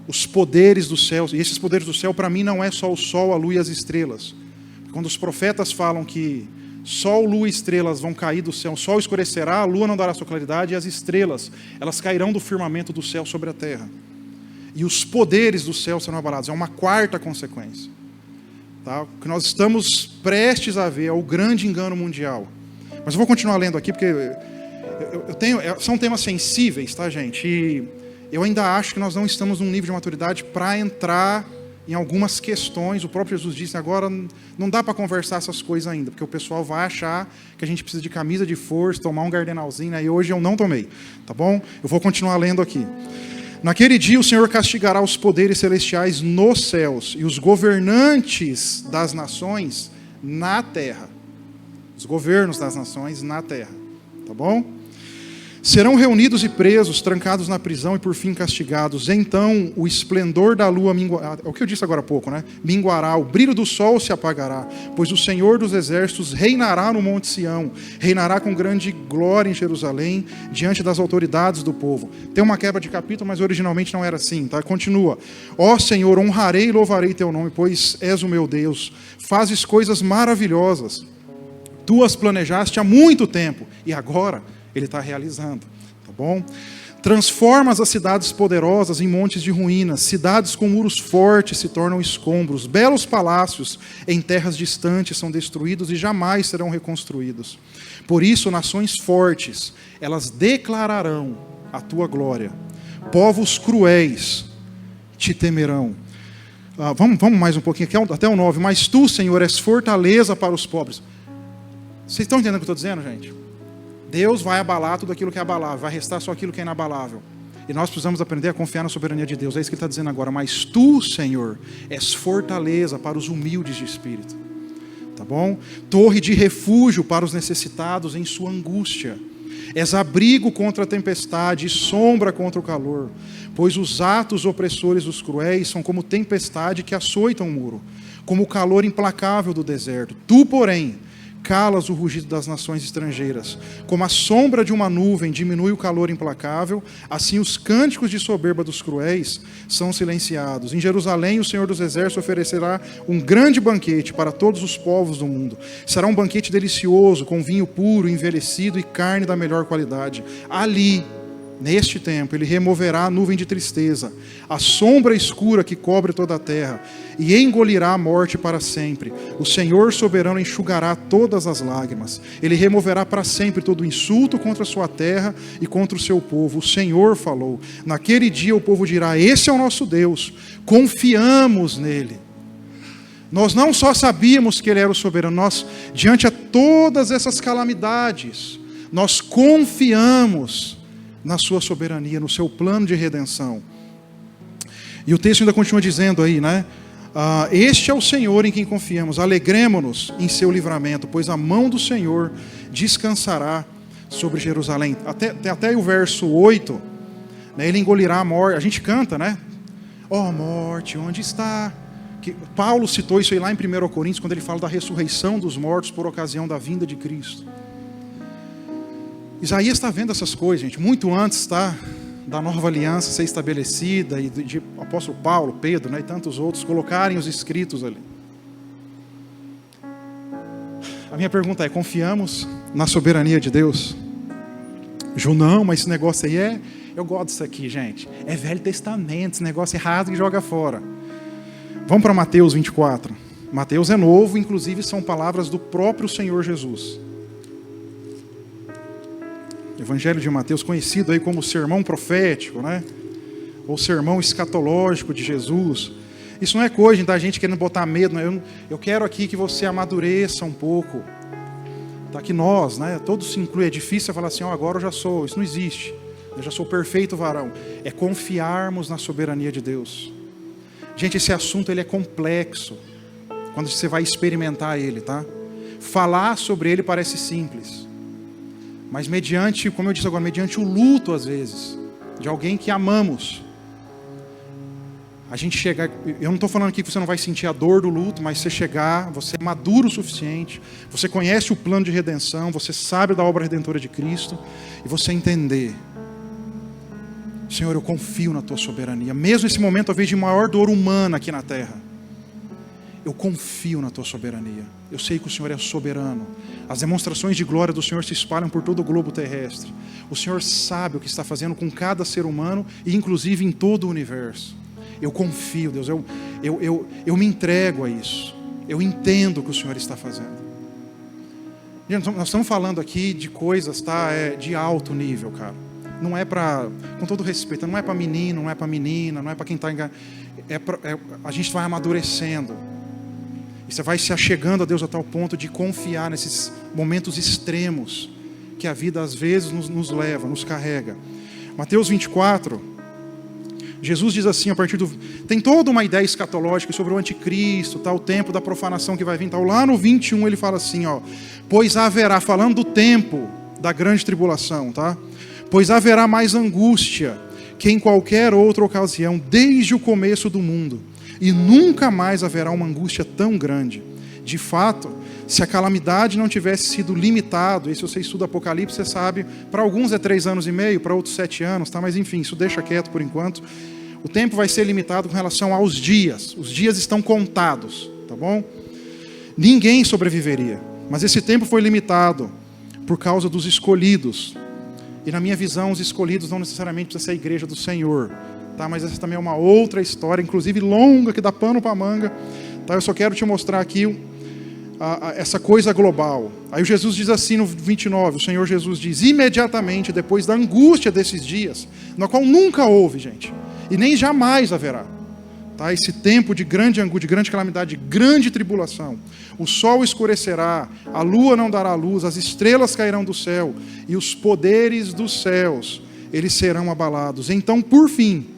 os poderes do céu. E esses poderes do céu, para mim, não é só o sol, a lua e as estrelas. Quando os profetas falam que sol, lua e estrelas vão cair do céu, o sol escurecerá, a lua não dará sua claridade, e as estrelas, elas cairão do firmamento do céu sobre a terra. E os poderes do céu serão abalados. É uma quarta consequência. Tá? O que nós estamos prestes a ver é o grande engano mundial. Mas eu vou continuar lendo aqui, porque são temas sensíveis, tá, gente? E eu ainda acho que nós não estamos num nível de maturidade para entrar em algumas questões. O próprio Jesus disse, agora não dá para conversar essas coisas ainda, porque o pessoal vai achar que a gente precisa de camisa de força, tomar um gardenalzinho, né? E hoje eu não tomei, tá bom? Eu vou continuar lendo aqui. Naquele dia o Senhor castigará os poderes celestiais nos céus e os governantes das nações na terra. Os governos das nações na terra, tá bom? Serão reunidos e presos, trancados na prisão e por fim castigados. Então o esplendor da lua minguará, é o que eu disse agora há pouco, né? Minguará, o brilho do sol se apagará, pois o Senhor dos exércitos reinará no monte Sião, reinará com grande glória em Jerusalém, diante das autoridades do povo. Tem uma quebra de capítulo, mas originalmente não era assim, tá? Continua. Ó Senhor, honrarei e louvarei teu nome, pois és o meu Deus. Fazes coisas maravilhosas. Tu as planejaste há muito tempo, e agora ele está realizando, tá bom? Transformas as cidades poderosas em montes de ruínas, cidades com muros fortes se tornam escombros, belos palácios em terras distantes são destruídos e jamais serão reconstruídos. Por isso, nações fortes, elas declararão a tua glória, povos cruéis te temerão. Vamos mais um pouquinho, aqui até o 9. Mas tu, Senhor, és fortaleza para os pobres. Vocês estão entendendo o que eu estou dizendo, gente? Deus vai abalar tudo aquilo que é abalável, vai restar só aquilo que é inabalável. E nós precisamos aprender a confiar na soberania de Deus. É isso que ele está dizendo agora. Mas tu, Senhor, és fortaleza para os humildes de espírito. Tá bom? Torre de refúgio para os necessitados em sua angústia. És abrigo contra a tempestade e sombra contra o calor. Pois os atos opressores dos cruéis são como tempestade que açoita um muro, como o calor implacável do deserto. Tu, porém, calas o rugido das nações estrangeiras. Como a sombra de uma nuvem diminui o calor implacável, assim os cânticos de soberba dos cruéis são silenciados. Em Jerusalém, o Senhor dos Exércitos oferecerá um grande banquete para todos os povos do mundo. Será um banquete delicioso, com vinho puro, envelhecido e carne da melhor qualidade. Ali Neste tempo, Ele removerá a nuvem de tristeza, a sombra escura que cobre toda a terra, e engolirá a morte para sempre. O Senhor soberano enxugará todas as lágrimas. Ele removerá para sempre todo insulto contra a sua terra e contra o seu povo. O Senhor falou. Naquele dia o povo dirá: esse é o nosso Deus, confiamos nele. Nós não só sabíamos que Ele era o soberano, nós, diante a todas essas calamidades, nós confiamos na sua soberania, no seu plano de redenção. E o texto ainda continua dizendo aí, né? Este é o Senhor em quem confiamos, alegremo-nos em seu livramento, pois a mão do Senhor descansará sobre Jerusalém. Até o verso 8, né, Ele engolirá a morte. A gente canta, né? Ó morte, onde está? Paulo citou isso aí lá em 1 Coríntios, quando ele fala da ressurreição dos mortos por ocasião da vinda de Cristo. Isaías está vendo essas coisas, gente, muito antes, tá, da nova aliança ser estabelecida e de apóstolo Paulo, Pedro, né, e tantos outros colocarem os escritos ali. A minha pergunta é: confiamos na soberania de Deus? Ju, não, mas esse negócio aí eu gosto disso aqui, gente. É Velho Testamento, esse negócio é rasga e joga fora. Vamos para Mateus 24. Mateus é novo, inclusive são palavras do próprio Senhor Jesus. Evangelho de Mateus, conhecido aí como sermão profético, né? Ou sermão escatológico de Jesus. Isso não é coisa da gente querendo botar medo, né? Eu quero aqui que você amadureça um pouco. Tá, que nós, né? Todos se incluem. É difícil falar assim: agora eu já sou. Isso não existe. Eu já sou perfeito varão. É confiarmos na soberania de Deus. Gente, esse assunto ele é complexo quando você vai experimentar ele, tá? Falar sobre ele parece simples. Mas mediante, como eu disse agora, mediante o luto, às vezes, de alguém que amamos, a gente chega. Eu não estou falando aqui que você não vai sentir a dor do luto, mas você chegar, você é maduro o suficiente, você conhece o plano de redenção, você sabe da obra redentora de Cristo, e você entender: Senhor, eu confio na tua soberania, mesmo nesse momento, talvez de maior dor humana aqui na terra. Eu confio na tua soberania. Eu sei que o Senhor é soberano. As demonstrações de glória do Senhor se espalham por todo o globo terrestre. O Senhor sabe o que está fazendo com cada ser humano e inclusive em todo o universo. Eu confio, Deus. Eu me entrego a isso. Eu entendo o que o Senhor está fazendo. Gente, nós estamos falando aqui de coisas, tá? De alto nível, cara. Não é para, com todo respeito, não é para menino, não é para menina, não é para quem está enganado. A gente vai amadurecendo. E você vai se achegando a Deus a tal ponto de confiar nesses momentos extremos que a vida às vezes nos leva, nos carrega. Mateus 24, Jesus diz assim, a partir do... Tem toda uma ideia escatológica sobre o anticristo, tá, o tempo da profanação que vai vir. Tá, lá no 21 ele fala assim, ó, pois haverá, falando do tempo da grande tribulação, tá? Pois haverá mais angústia que em qualquer outra ocasião, desde o começo do mundo. E nunca mais haverá uma angústia tão grande. De fato, se a calamidade não tivesse sido limitado, e se você estuda Apocalipse, você sabe, para alguns é 3 anos e meio, para outros 7 anos, tá? Mas enfim, isso deixa quieto por enquanto. O tempo vai ser limitado com relação aos dias. Os dias estão contados, tá bom? Ninguém sobreviveria. Mas esse tempo foi limitado por causa dos escolhidos. E na minha visão, os escolhidos não necessariamente precisam ser a igreja do Senhor. Tá, mas essa também é uma outra história, inclusive longa, que dá pano para manga. Tá, eu só quero te mostrar aqui essa coisa global. Aí o Jesus diz assim no 29, o Senhor Jesus diz: imediatamente depois da angústia desses dias, na qual nunca houve, gente, e nem jamais haverá, tá, esse tempo de grande angústia, de grande calamidade, de grande tribulação, o sol escurecerá, a lua não dará luz, as estrelas cairão do céu, e os poderes dos céus, eles serão abalados. Então, por fim,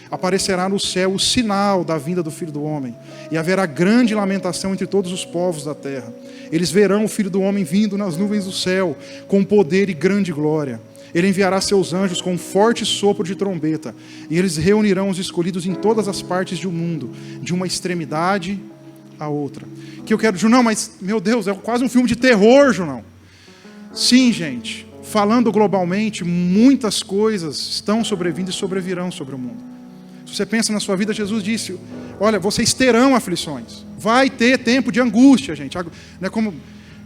aparecerá no céu o sinal da vinda do Filho do Homem, e haverá grande lamentação entre todos os povos da terra. Eles verão o Filho do Homem vindo nas nuvens do céu, com poder e grande glória. Ele enviará seus anjos com um forte sopro de trombeta, e eles reunirão os escolhidos em todas as partes do mundo, de uma extremidade à outra. Que eu quero, Junão, mas, meu Deus, é quase um filme de terror, Junão. Sim, gente, falando globalmente, muitas coisas estão sobrevindo e sobrevirão sobre o mundo. Se você pensa na sua vida, Jesus disse, olha, vocês terão aflições. Vai ter tempo de angústia, gente. Não é como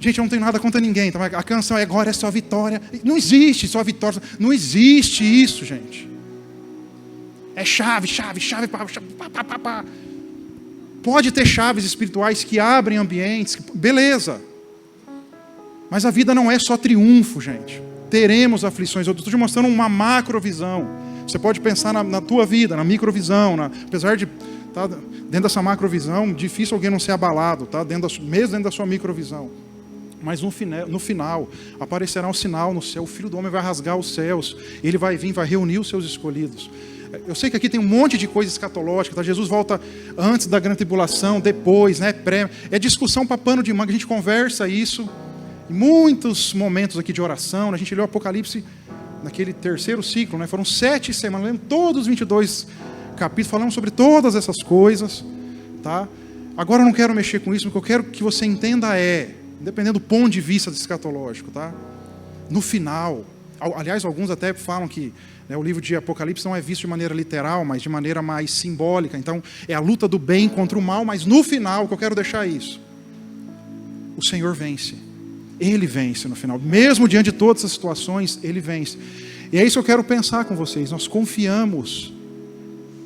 Gente, eu não tenho nada contra ninguém. Então a canção é agora é só vitória. Não existe só vitória. Não existe isso, gente. É chave, pá. Pode ter chaves espirituais que abrem ambientes. Beleza. Mas a vida não é só triunfo, gente. Teremos aflições. Eu estou te mostrando uma macrovisão. Você pode pensar na tua vida, na microvisão. Apesar de estar dentro dessa macrovisão, difícil alguém não ser abalado, tá? Mesmo dentro da sua microvisão. Mas no final, aparecerá um sinal no céu, o Filho do Homem vai rasgar os céus, ele vai vir, vai reunir os seus escolhidos. Eu sei que aqui tem um monte de coisa escatológica, tá? Jesus volta antes da grande tribulação, depois, né? É discussão para pano de manga, a gente conversa isso em muitos momentos aqui de oração. A gente leu o Apocalipse naquele terceiro ciclo, né? Foram 7 semanas, lendo todos os 22 capítulos, falamos sobre todas essas coisas, tá? Agora eu não quero mexer com isso, o que eu quero que você entenda dependendo do ponto de vista escatológico, tá? No final, aliás, alguns até falam que, né, o livro de Apocalipse não é visto de maneira literal, mas de maneira mais simbólica. Então, é a luta do bem contra o mal, mas no final, que eu quero deixar isso, o Senhor vence. Ele vence no final. Mesmo diante de todas as situações, Ele vence. E é isso que eu quero pensar com vocês. Nós confiamos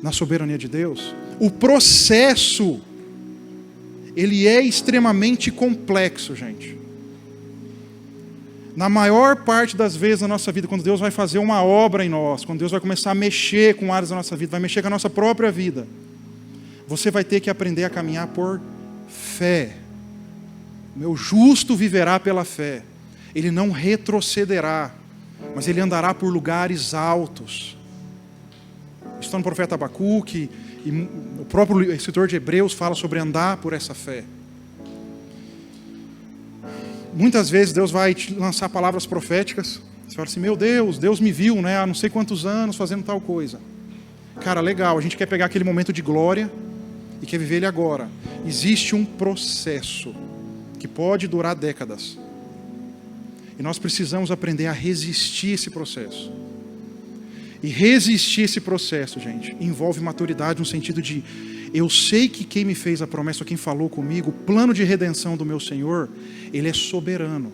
na soberania de Deus. O processo, ele é extremamente complexo, gente. Na maior parte das vezes na nossa vida, quando Deus vai fazer uma obra em nós, quando Deus vai começar a mexer com áreas da nossa vida, vai mexer com a nossa própria vida, você vai ter que aprender a caminhar por fé. O meu justo viverá pela fé. Ele não retrocederá, mas ele andará por lugares altos. Está no profeta Abacuque, e o próprio escritor de Hebreus fala sobre andar por essa fé. Muitas vezes Deus vai te lançar palavras proféticas. Você fala assim, meu Deus, Deus me viu, né, há não sei quantos anos fazendo tal coisa. Cara, legal, a gente quer pegar aquele momento de glória e quer viver ele agora. Existe um processo que pode durar décadas. E nós precisamos aprender a resistir esse processo. E resistir esse processo, gente, envolve maturidade no sentido de eu sei que quem me fez a promessa, quem falou comigo, o plano de redenção do meu Senhor, Ele é soberano.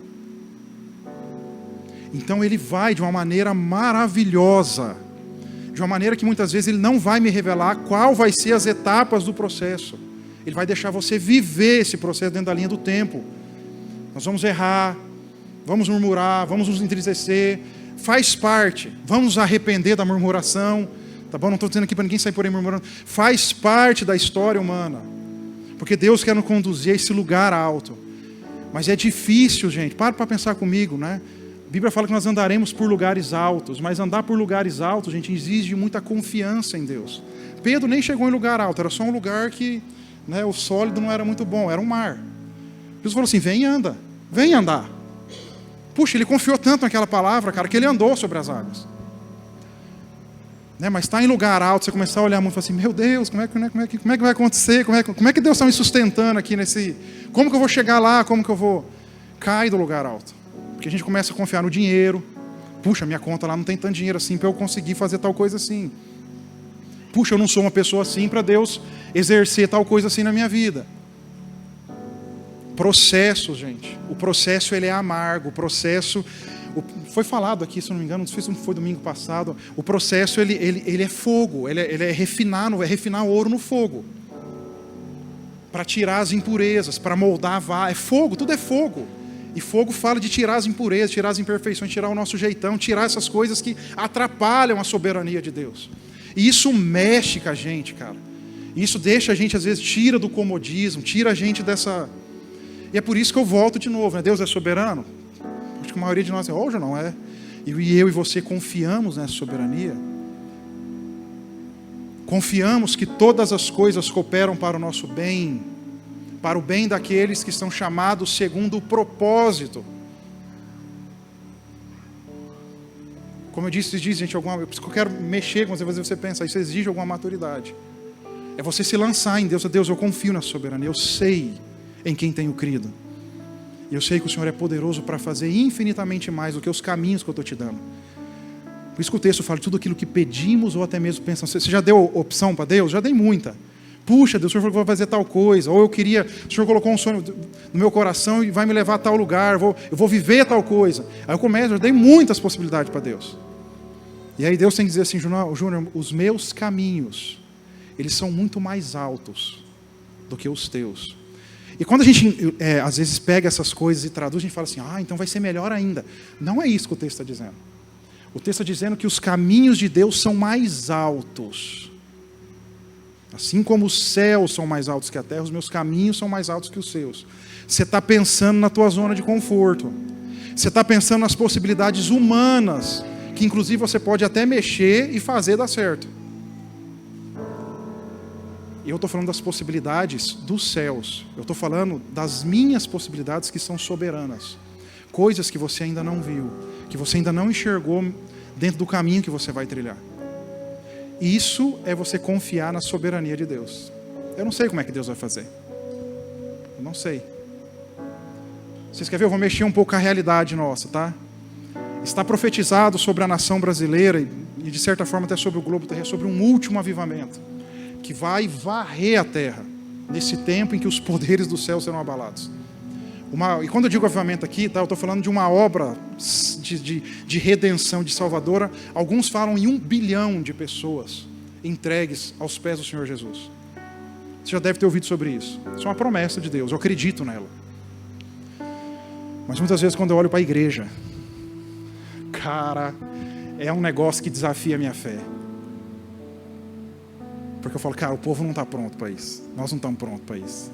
Então Ele vai de uma maneira maravilhosa, de uma maneira que muitas vezes Ele não vai me revelar qual vai ser as etapas do processo. Ele vai deixar você viver esse processo dentro da linha do tempo. Nós vamos errar, vamos murmurar, vamos nos entristecer, faz parte. Vamos nos arrepender da murmuração, tá bom? Não estou dizendo aqui para ninguém sair por aí murmurando. Faz parte da história humana, porque Deus quer nos conduzir a esse lugar alto. Mas é difícil, gente. Para pensar comigo, né? A Bíblia fala que nós andaremos por lugares altos, mas andar por lugares altos, gente, exige muita confiança em Deus. Pedro nem chegou em lugar alto, era só um lugar que, né, o sólido não era muito bom, era um mar. Jesus falou assim, vem e anda, vem andar. Puxa, ele confiou tanto naquela palavra, cara, que ele andou sobre as águas. Né, mas está em lugar alto, você começar a olhar muito e falar assim, meu Deus, como é que vai acontecer? Como é que Deus está me sustentando aqui nesse... Como que eu vou chegar lá? Como que eu vou... Cai do lugar alto. Porque a gente começa a confiar no dinheiro. Puxa, minha conta lá não tem tanto dinheiro assim para eu conseguir fazer tal coisa assim. Puxa, eu não sou uma pessoa assim para Deus exercer tal coisa assim na minha vida. Processo, gente. O processo, ele é amargo. O processo... Foi falado aqui, se não me engano, não sei se foi domingo passado. O processo, ele é fogo. Ele é refinar ouro no fogo. Para tirar as impurezas, para moldar a vara. É fogo, tudo é fogo. E fogo fala de tirar as impurezas, tirar as imperfeições, tirar o nosso jeitão, tirar essas coisas que atrapalham a soberania de Deus. E isso mexe com a gente, cara. Isso deixa a gente, às vezes, tira do comodismo, tira a gente dessa... E é por isso que eu volto de novo, né? Deus é soberano? Acho que a maioria de nós hoje não é. E eu e você confiamos nessa soberania. Confiamos que todas as coisas cooperam para o nosso bem, para o bem daqueles que estão chamados segundo o propósito. Como eu disse, gente, eu quero mexer com você pensa, isso exige alguma maturidade. É você se lançar em Deus. Deus, eu confio na soberania, eu sei em quem tenho crido. E eu sei que o Senhor é poderoso para fazer infinitamente mais do que os caminhos que eu estou te dando. Por isso que o texto fala de tudo aquilo que pedimos ou até mesmo pensamos. Você já deu opção para Deus? Já dei muita. Puxa, Deus, o Senhor falou que vai fazer tal coisa. Ou o Senhor colocou um sonho no meu coração e vai me levar a tal lugar. Eu vou viver tal coisa. Aí eu dei muitas possibilidades para Deus. E aí Deus tem que dizer assim, Júnior, os meus caminhos, eles são muito mais altos do que os teus. E quando a gente, às vezes, pega essas coisas e traduz, a gente fala assim, então vai ser melhor ainda. Não é isso que o texto está dizendo. O texto está dizendo que os caminhos de Deus são mais altos. Assim como os céus são mais altos que a terra, os meus caminhos são mais altos que os seus. Você está pensando na tua zona de conforto. Você está pensando nas possibilidades humanas, que inclusive você pode até mexer e fazer dar certo. E eu estou falando das possibilidades dos céus. Eu estou falando das minhas possibilidades que são soberanas. Coisas que você ainda não viu, que você ainda não enxergou dentro do caminho que você vai trilhar. Isso é você confiar na soberania de Deus. Eu não sei como é que Deus vai fazer. Eu não sei. Vocês querem ver? Eu vou mexer um pouco com a realidade nossa, tá? Está profetizado sobre a nação brasileira e de certa forma até sobre o globo terrestre, sobre um último avivamento que vai varrer a terra nesse tempo em que os poderes do céu serão abalados. E quando eu digo avivamento aqui, tá, eu estou falando de uma obra de redenção, de salvadora. Alguns falam em 1 bilhão de pessoas entregues aos pés do Senhor Jesus. Você já deve ter ouvido sobre isso. Isso é uma promessa de Deus, eu acredito nela. Mas muitas vezes quando eu olho para a igreja, cara, é um negócio que desafia a minha fé. Porque eu falo, cara, o povo não está pronto para isso. Nós não estamos prontos para isso.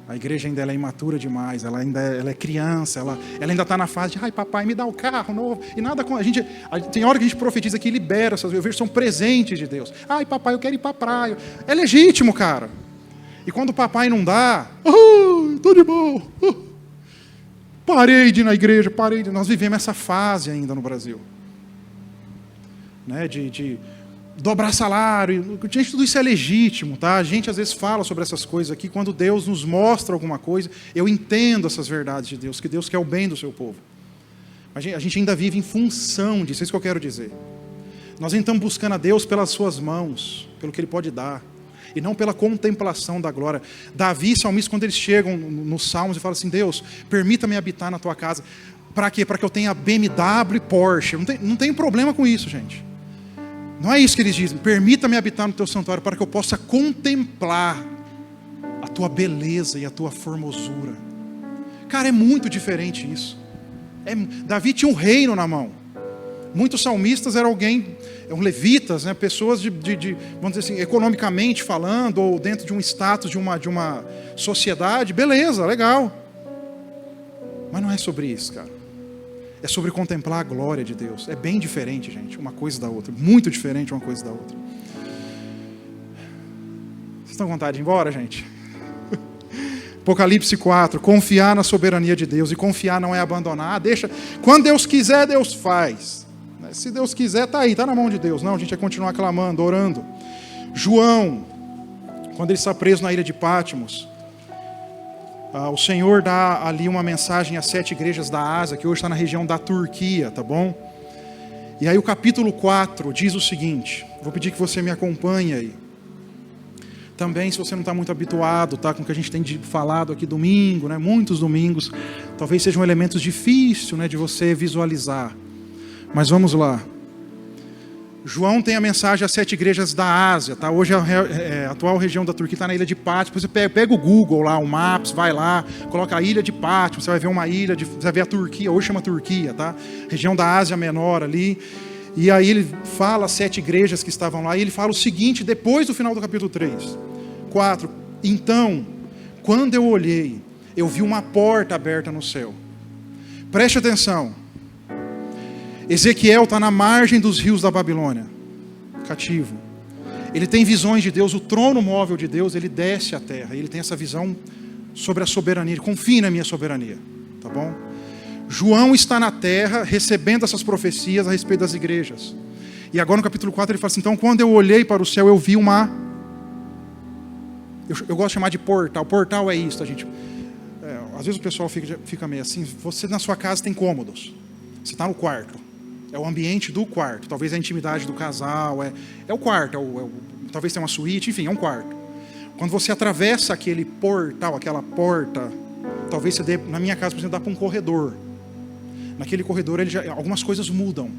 A igreja ainda é imatura demais, ela é criança, ela ainda está na fase de, papai, me dá o carro novo. E nada com tem hora que a gente profetiza que libera essas, eu vejo são presentes de Deus. Papai, eu quero ir para a praia. É legítimo, cara. E quando o papai não dá, estou de boa. Parei de ir na igreja, Nós vivemos essa fase ainda no Brasil. Né, de dobrar salário, gente, tudo isso é legítimo, tá? A gente às vezes fala sobre essas coisas aqui, quando Deus nos mostra alguma coisa, eu entendo essas verdades de Deus, que Deus quer o bem do seu povo. A gente ainda vive em função disso, é isso que eu quero dizer. Nós ainda estamos buscando a Deus pelas suas mãos, pelo que Ele pode dar, e não pela contemplação da glória. Davi e salmista, quando eles chegam nos Salmos e falam assim, Deus, permita-me habitar na tua casa. Para quê? Para que eu tenha BMW e Porsche. Não tem problema com isso, gente. Não é isso que eles dizem. Permita-me habitar no teu santuário para que eu possa contemplar a tua beleza e a tua formosura. Cara, é muito diferente isso. Davi tinha um reino na mão. Muitos salmistas eram levitas, né? Pessoas vamos dizer assim, economicamente falando, ou dentro de um status de uma sociedade. Beleza, legal. Mas não é sobre isso, cara. É sobre contemplar a glória de Deus. É bem diferente, gente, uma coisa da outra. Muito diferente uma coisa da outra. Vocês estão com vontade de ir embora, gente? Apocalipse 4. Confiar na soberania de Deus. E confiar não é abandonar. Deixa. Quando Deus quiser, Deus faz. Se Deus quiser, está aí, está na mão de Deus. Não, a gente vai continuar clamando, orando. João, quando ele está preso na ilha de Patmos, o Senhor dá ali uma mensagem às 7 igrejas da Ásia, que hoje está na região da Turquia, tá bom? E aí o capítulo 4 diz o seguinte, vou pedir que você me acompanhe aí. Também, se você não está muito habituado, tá, com o que a gente tem falado aqui domingo, né, muitos domingos, talvez sejam elementos difíceis, né, de você visualizar. Mas vamos lá. João tem a mensagem às 7 igrejas da Ásia, tá? Hoje a atual região da Turquia está na ilha de Patmos. Você pega o Google lá, o Maps, vai lá, coloca a ilha de Patmos, você vai ver uma ilha, você vai ver a Turquia, hoje chama Turquia, tá? Região da Ásia Menor ali. E aí ele fala as 7 igrejas que estavam lá, e ele fala o seguinte, depois do final do capítulo 4. Então, quando eu olhei, eu vi uma porta aberta no céu. Preste atenção. Ezequiel está na margem dos rios da Babilônia, cativo. Ele tem visões de Deus, o trono móvel de Deus, ele desce à terra. Ele tem essa visão sobre a soberania. Ele confia na minha soberania, tá bom? João está na terra recebendo essas profecias a respeito das igrejas. E agora no capítulo 4 ele fala assim, então quando eu olhei para o céu eu vi uma... Eu gosto de chamar de portal. Portal é isso, a gente... às vezes o pessoal fica meio assim, você na sua casa tem cômodos. Você está no quarto. É o ambiente do quarto. Talvez a intimidade do casal. É o quarto. Talvez tenha uma suíte. Enfim, é um quarto. Quando você atravessa aquele portal, aquela porta, talvez você dê, na minha casa, por exemplo, dá para um corredor. Naquele corredor algumas coisas mudam.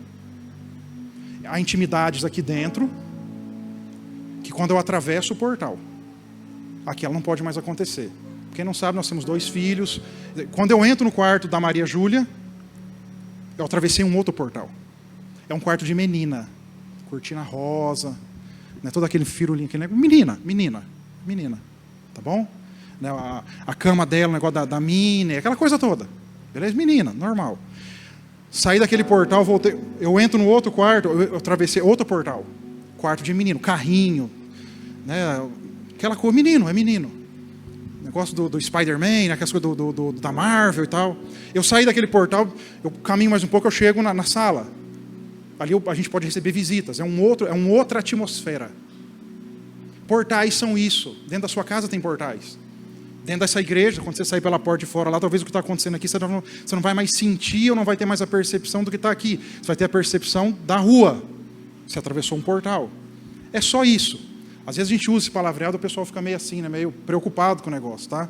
Há intimidades aqui dentro, que quando eu atravesso o portal, aquela não pode mais acontecer. Quem não sabe, nós temos 2 filhos. Quando eu entro no quarto da Maria Júlia, eu atravessei um outro portal. É um quarto de menina, cortina rosa, né, todo aquele firulinho, menina, tá bom? Né, a cama dela, o negócio da mini, aquela coisa toda, beleza? Menina, normal. Saí daquele portal, voltei, eu entro no outro quarto, eu atravessei outro portal, quarto de menino, carrinho, né, aquela coisa, é menino. Negócio do Spider-Man, aquelas coisas da Marvel e tal. Eu saí daquele portal, eu caminho mais um pouco, eu chego na sala. Ali a gente pode receber visitas, é uma outra atmosfera. Portais são isso. Dentro da sua casa tem portais. Dentro dessa igreja, quando você sair pela porta de fora lá, talvez o que está acontecendo aqui, você não vai mais sentir ou não vai ter mais a percepção do que está aqui. Você vai ter a percepção da rua. Você atravessou um portal. É só isso. Às vezes a gente usa esse palavreado, o pessoal fica meio assim, né, meio preocupado com o negócio, tá?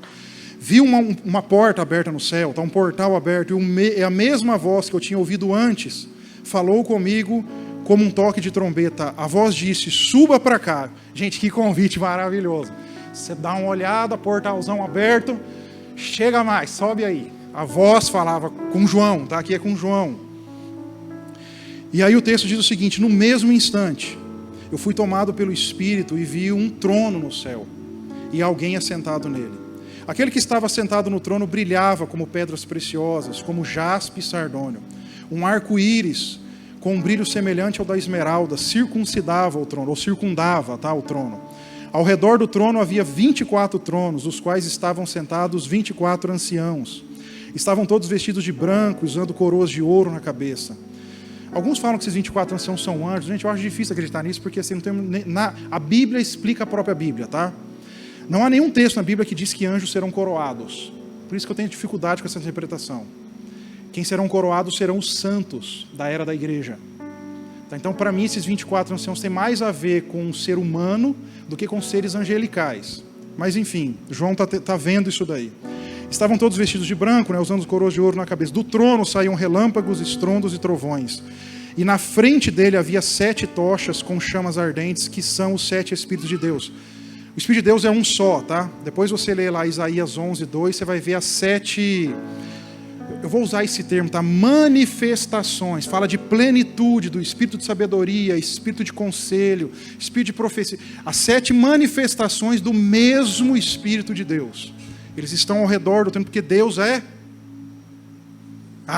Vi uma porta aberta no céu, tá, um portal aberto, e a mesma voz que eu tinha ouvido antes falou comigo como um toque de trombeta. A voz disse: suba para cá. Gente, que convite maravilhoso. Você dá uma olhada, portalzão aberto, chega mais, sobe aí. A voz falava com João, tá? Aqui é com João. E aí o texto diz o seguinte: no mesmo instante, eu fui tomado pelo Espírito e vi um trono no céu e alguém assentado nele. Aquele que estava sentado no trono brilhava como pedras preciosas, como jaspe e sardônio. Um arco-íris com um brilho semelhante ao da esmeralda circuncidava o trono, ou circundava, tá, o trono. Ao redor do trono havia 24 tronos, os quais estavam sentados 24 anciãos. Estavam todos vestidos de branco, usando coroas de ouro na cabeça. Alguns falam que esses 24 anciãos são anjos. Gente, eu acho difícil acreditar nisso, porque assim, não tem, a Bíblia explica a própria Bíblia, tá? Não há nenhum texto na Bíblia que diz que anjos serão coroados. Por isso que eu tenho dificuldade com essa interpretação. Quem serão coroados serão os santos da era da igreja. Tá? Então, para mim, esses 24 anciãos têm mais a ver com um ser humano do que com seres angelicais. Mas, enfim, João está vendo isso daí. Estavam todos vestidos de branco, né, usando coroas de ouro na cabeça. Do trono saíam relâmpagos, estrondos e trovões. E na frente dele havia 7 tochas com chamas ardentes, que são os 7 Espíritos de Deus. O Espírito de Deus é um só, tá? Depois você lê lá Isaías 11:2, você vai ver as 7... Eu vou usar esse termo, tá? Manifestações. Fala de plenitude, do Espírito de sabedoria, Espírito de conselho, Espírito de profecia. As 7 manifestações do mesmo Espírito de Deus. Eles estão ao redor do trono, porque Deus é...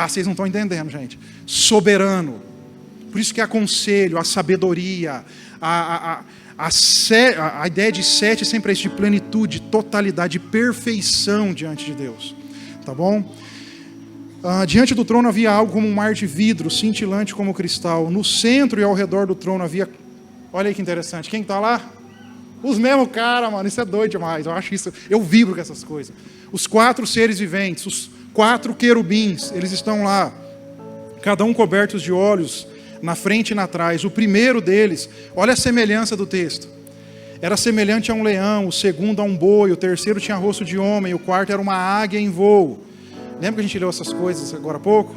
vocês não estão entendendo, gente. Soberano. Por isso que há conselho, a sabedoria, a ideia de 7 sempre é isso, de plenitude, totalidade, perfeição diante de Deus. Tá bom? Diante do trono havia algo como um mar de vidro, cintilante como cristal. No centro e ao redor do trono havia... Olha aí que interessante. Quem está lá? Os mesmos caras, mano. Isso é doido demais. Eu acho isso... Eu vibro com essas coisas. Os 4 seres viventes, os 4 querubins, eles estão lá. Cada um cobertos de olhos, na frente e na trás. O primeiro deles, olha a semelhança do texto. Era semelhante a um leão, o segundo a um boi, o terceiro tinha rosto de homem, o quarto era uma águia em voo. Lembra que a gente leu essas coisas agora há pouco?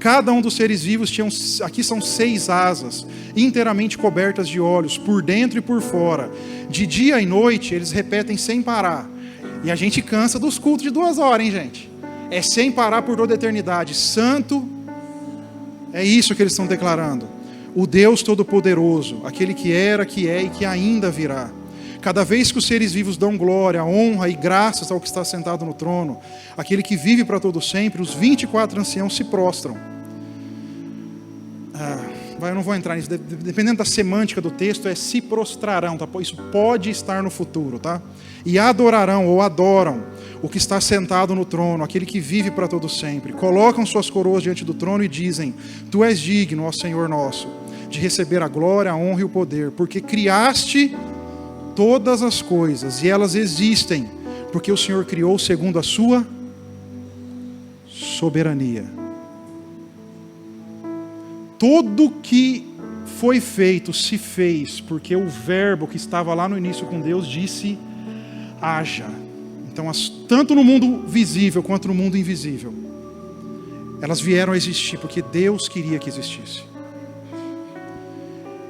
Cada um dos seres vivos tinha, aqui são 6 asas, inteiramente cobertas de olhos, por dentro e por fora. De dia e noite, eles repetem sem parar. E a gente cansa dos cultos de 2 horas, hein, gente? É sem parar por toda a eternidade. Santo, é isso que eles estão declarando. O Deus Todo-Poderoso, aquele que era, que é e que ainda virá. Cada vez que os seres vivos dão glória, honra e graças ao que está sentado no trono, aquele que vive para todo sempre, os 24 anciãos se prostram. Eu não vou entrar nisso, dependendo da semântica do texto, é se prostrarão, tá? Isso pode estar no futuro, tá? E adorarão ou adoram o que está sentado no trono, aquele que vive para todo sempre. Colocam suas coroas diante do trono e dizem: Tu és digno, ó Senhor nosso, de receber a glória, a honra e o poder, porque criaste todas as coisas, e elas existem, porque o Senhor criou segundo a sua soberania. Tudo que foi feito se fez, porque o verbo que estava lá no início com Deus disse: haja. Então, tanto no mundo visível quanto no mundo invisível, elas vieram a existir porque Deus queria que existisse.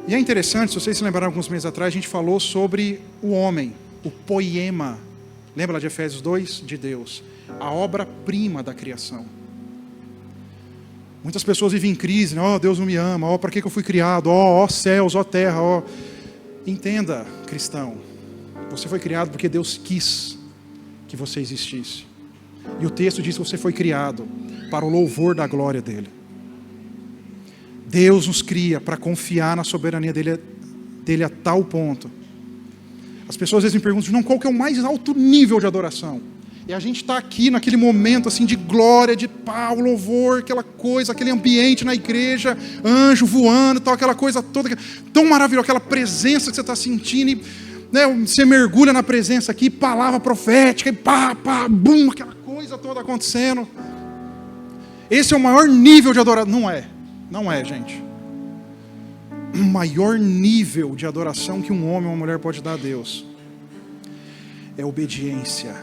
E é interessante, se vocês se lembrarem, alguns meses atrás, a gente falou sobre o homem, o poema. Lembra lá de Efésios 2? De Deus. A obra-prima da criação. Muitas pessoas vivem em crise, né? Oh, Deus não me ama, oh, para que eu fui criado? Oh, céus, oh terra, oh. Entenda, cristão, você foi criado porque Deus quis que você existisse. E o texto diz que você foi criado para o louvor da glória dele. Deus nos cria para confiar na soberania dele a tal ponto. As pessoas às vezes me perguntam, não, qual que é o mais alto nível de adoração? E a gente está aqui naquele momento assim de glória, de pau, louvor, aquela coisa, aquele ambiente na igreja, anjo voando, tal, aquela coisa toda, tão maravilhosa, aquela presença que você está sentindo, e, né, você mergulha na presença aqui, palavra profética, e pá, pá, bum, aquela coisa toda acontecendo. Esse é o maior nível de adoração. Não é, gente. O maior nível de adoração que um homem ou uma mulher pode dar a Deus é obediência.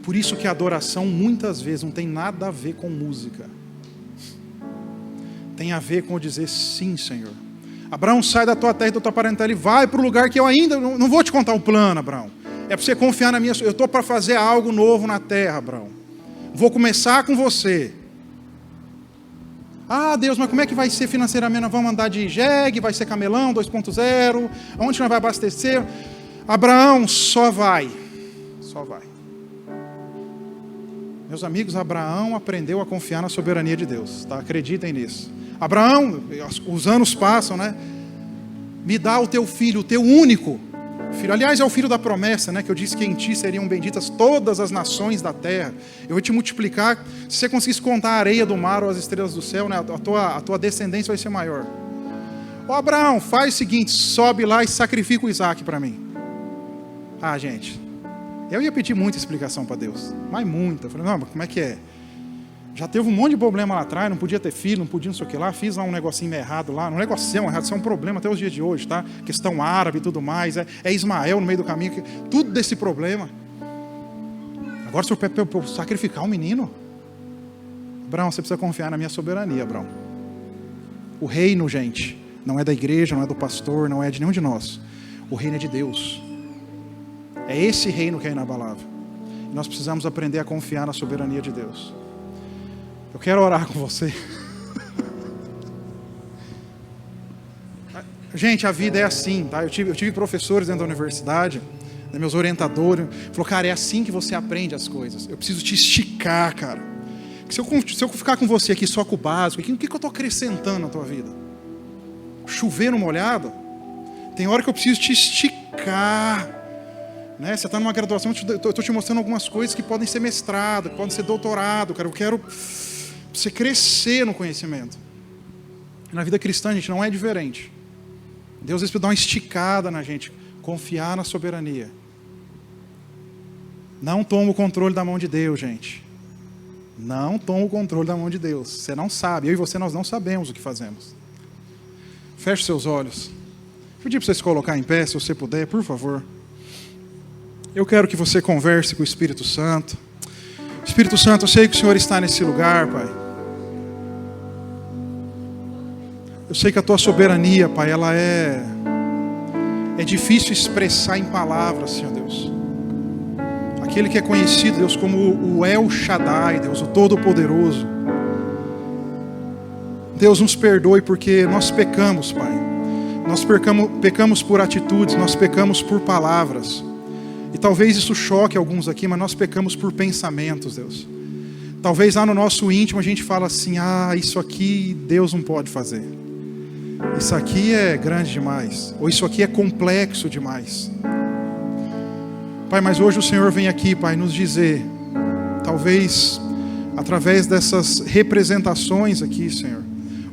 Por isso que a adoração muitas vezes não tem nada a ver com música. Tem a ver com dizer sim, Senhor. Abraão, sai da tua terra e da tua parentela e vai para o lugar que eu ainda não vou te contar o plano, Abraão. É para você confiar na minha. Eu estou para fazer algo novo na terra, Abraão. Vou começar com você. Ah, Deus, mas como é que vai ser financeiramente? Nós vamos andar de jegue, vai ser camelão 2.0, aonde nós vai abastecer? Abraão, só vai. Só vai. Meus amigos, Abraão aprendeu a confiar na soberania de Deus, tá? Acreditem nisso. Abraão, os anos passam, né? Me dá o teu filho, o teu único filho. Aliás, é o filho da promessa, né? Que eu disse que em ti seriam benditas todas as nações da terra. Eu vou te multiplicar. Se você conseguisse contar a areia do mar ou as estrelas do céu, né? A tua descendência vai ser maior. Ô Abraão, faz o seguinte, sobe lá e sacrifica o Isaac para mim. Ah, gente, eu ia pedir muita explicação para Deus, mas muita. Eu falei, não, mas como é que é? Já teve um monte de problema lá atrás, não podia ter filho, não podia não sei o que lá, fiz lá um negocinho errado lá, um negocinho errado, isso é um problema até os dias de hoje, tá? Questão árabe e tudo mais, é Ismael no meio do caminho, tudo desse problema. Agora o senhor quer sacrificar um menino? Abraão, você precisa confiar na minha soberania, Abraão. O reino, gente, não é da igreja, não é do pastor, não é de nenhum de nós. O reino é de Deus. É esse reino que é inabalável. E nós precisamos aprender a confiar na soberania de Deus. Eu quero orar com você. Gente, a vida é assim, tá? Eu tive professores dentro da universidade, né, meus orientadores, falou, cara, é assim que você aprende as coisas. Eu preciso te esticar, cara. Se eu ficar com você aqui só com o básico, o que eu estou acrescentando na tua vida? Chover no molhado? Tem hora que eu preciso te esticar. Né? Você está numa graduação, eu estou te mostrando algumas coisas que podem ser mestrado, que podem ser doutorado, cara. Eu quero você crescer no conhecimento. Na vida cristã, gente, não é diferente. Deus às vezes dá uma esticada na gente, confiar na soberania. Não toma o controle da mão de Deus, gente. Não toma o controle da mão de Deus. Você não sabe, eu e você nós não sabemos o que fazemos. Feche seus olhos. Vou pedir para você se colocar em pé, se você puder, por favor. Eu quero que você converse com o Espírito Santo. Espírito Santo, eu sei que o Senhor está nesse lugar, Pai. Eu sei que a Tua soberania, Pai, ela é difícil expressar em palavras, Senhor Deus. Aquele que é conhecido, Deus, como o El Shaddai, Deus, o Todo-Poderoso. Deus, nos perdoe porque nós pecamos, Pai. Nós pecamos por atitudes, nós pecamos por palavras. E talvez isso choque alguns aqui, mas nós pecamos por pensamentos, Deus. Talvez lá no nosso íntimo a gente fala assim, isso aqui Deus não pode fazer. Isso aqui é grande demais. Ou isso aqui é complexo demais. Pai, mas hoje o Senhor vem aqui, Pai, nos dizer, talvez através dessas representações aqui, Senhor,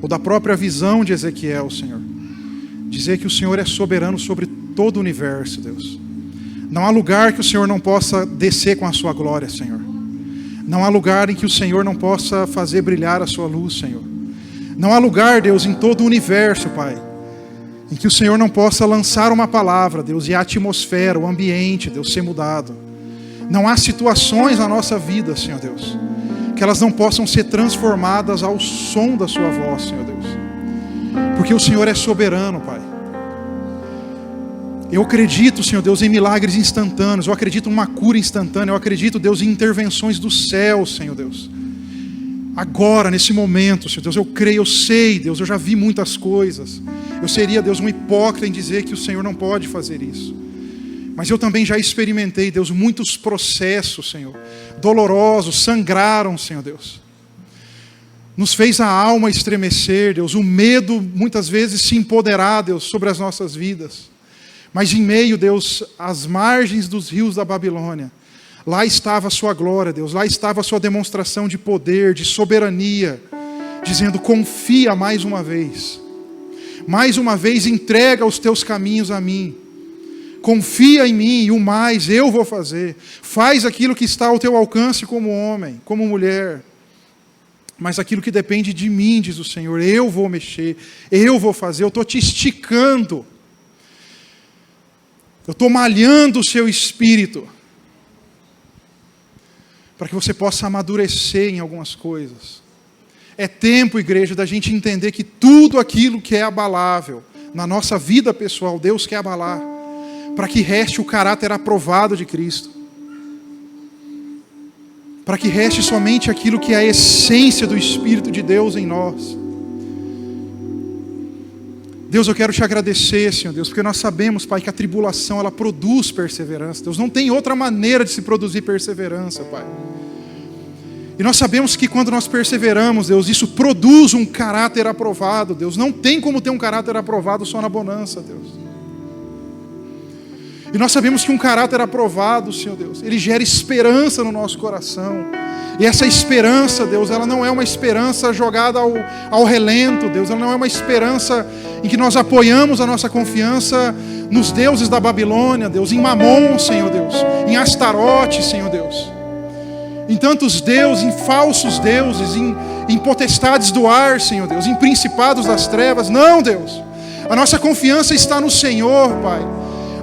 ou da própria visão de Ezequiel, Senhor, dizer que o Senhor é soberano sobre todo o universo, Deus. Não há lugar que o Senhor não possa descer com a sua glória, Senhor. Não há lugar em que o Senhor não possa fazer brilhar a sua luz, Senhor. Não há lugar, Deus, em todo o universo, Pai, em que o Senhor não possa lançar uma palavra, Deus, e a atmosfera, o ambiente, Deus, ser mudado. Não há situações na nossa vida, Senhor Deus, que elas não possam ser transformadas ao som da sua voz, Senhor Deus. Porque o Senhor é soberano, Pai. Eu acredito, Senhor Deus, em milagres instantâneos. Eu acredito em uma cura instantânea. Eu acredito, Deus, em intervenções do céu, Senhor Deus. Agora, nesse momento, Senhor Deus, eu creio, eu sei, Deus, eu já vi muitas coisas. Eu seria, Deus, um hipócrita em dizer que o Senhor não pode fazer isso. Mas eu também já experimentei, Deus, muitos processos, Senhor, dolorosos, sangraram, Senhor Deus. Nos fez a alma estremecer, Deus, o medo muitas vezes se empoderar, Deus, sobre as nossas vidas. Mas em meio, Deus, às margens dos rios da Babilônia, lá estava a sua glória, Deus, lá estava a sua demonstração de poder, de soberania, dizendo: confia mais uma vez entrega os teus caminhos a mim, confia em mim e o mais eu vou fazer, faz aquilo que está ao teu alcance como homem, como mulher, mas aquilo que depende de mim, diz o Senhor, eu vou mexer, eu vou fazer, eu estou te esticando, eu estou malhando o seu espírito, para que você possa amadurecer em algumas coisas. É tempo, igreja, da gente entender que tudo aquilo que é abalável na nossa vida pessoal, Deus quer abalar, para que reste o caráter aprovado de Cristo, para que reste somente aquilo que é a essência do Espírito de Deus em nós. Deus, eu quero te agradecer, Senhor Deus, porque nós sabemos, Pai, que a tribulação, ela produz perseverança. Deus, não tem outra maneira de se produzir perseverança, Pai. E nós sabemos que quando nós perseveramos, Deus, isso produz um caráter aprovado, Deus. Não tem como ter um caráter aprovado só na bonança, Deus. E nós sabemos que um caráter aprovado, Senhor Deus, ele gera esperança no nosso coração. E essa esperança, Deus, ela não é uma esperança jogada ao relento, Deus. Ela não é uma esperança em que nós apoiamos a nossa confiança nos deuses da Babilônia, Deus. Em Mamon, Senhor Deus. Em Astarote, Senhor Deus. Em tantos deuses, em falsos deuses, em potestades do ar, Senhor Deus. Em principados das trevas. Não, Deus. A nossa confiança está no Senhor, Pai.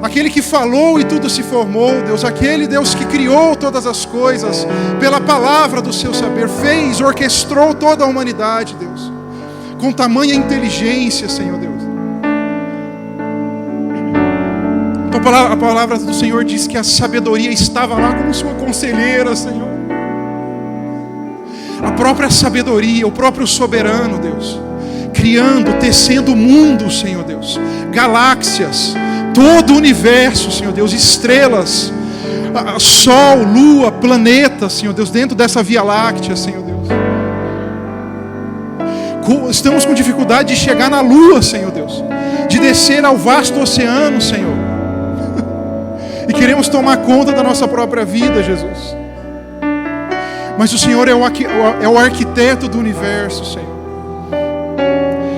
Aquele que falou e tudo se formou, Deus. Aquele Deus que criou todas as coisas pela palavra do seu saber, fez, orquestrou toda a humanidade, Deus, com tamanha inteligência, Senhor Deus. Então, a palavra do Senhor diz que a sabedoria estava lá como sua conselheira, Senhor. A própria sabedoria, o próprio soberano, Deus, criando, tecendo o mundo, Senhor Deus, galáxias, todo o universo, Senhor Deus, estrelas, sol, lua, planeta, Senhor Deus, dentro dessa Via Láctea, Senhor Deus. Estamos com dificuldade de chegar na lua, Senhor Deus, de descer ao vasto oceano, Senhor. E queremos tomar conta da nossa própria vida, Jesus. Mas o Senhor é o arquiteto do universo, Senhor.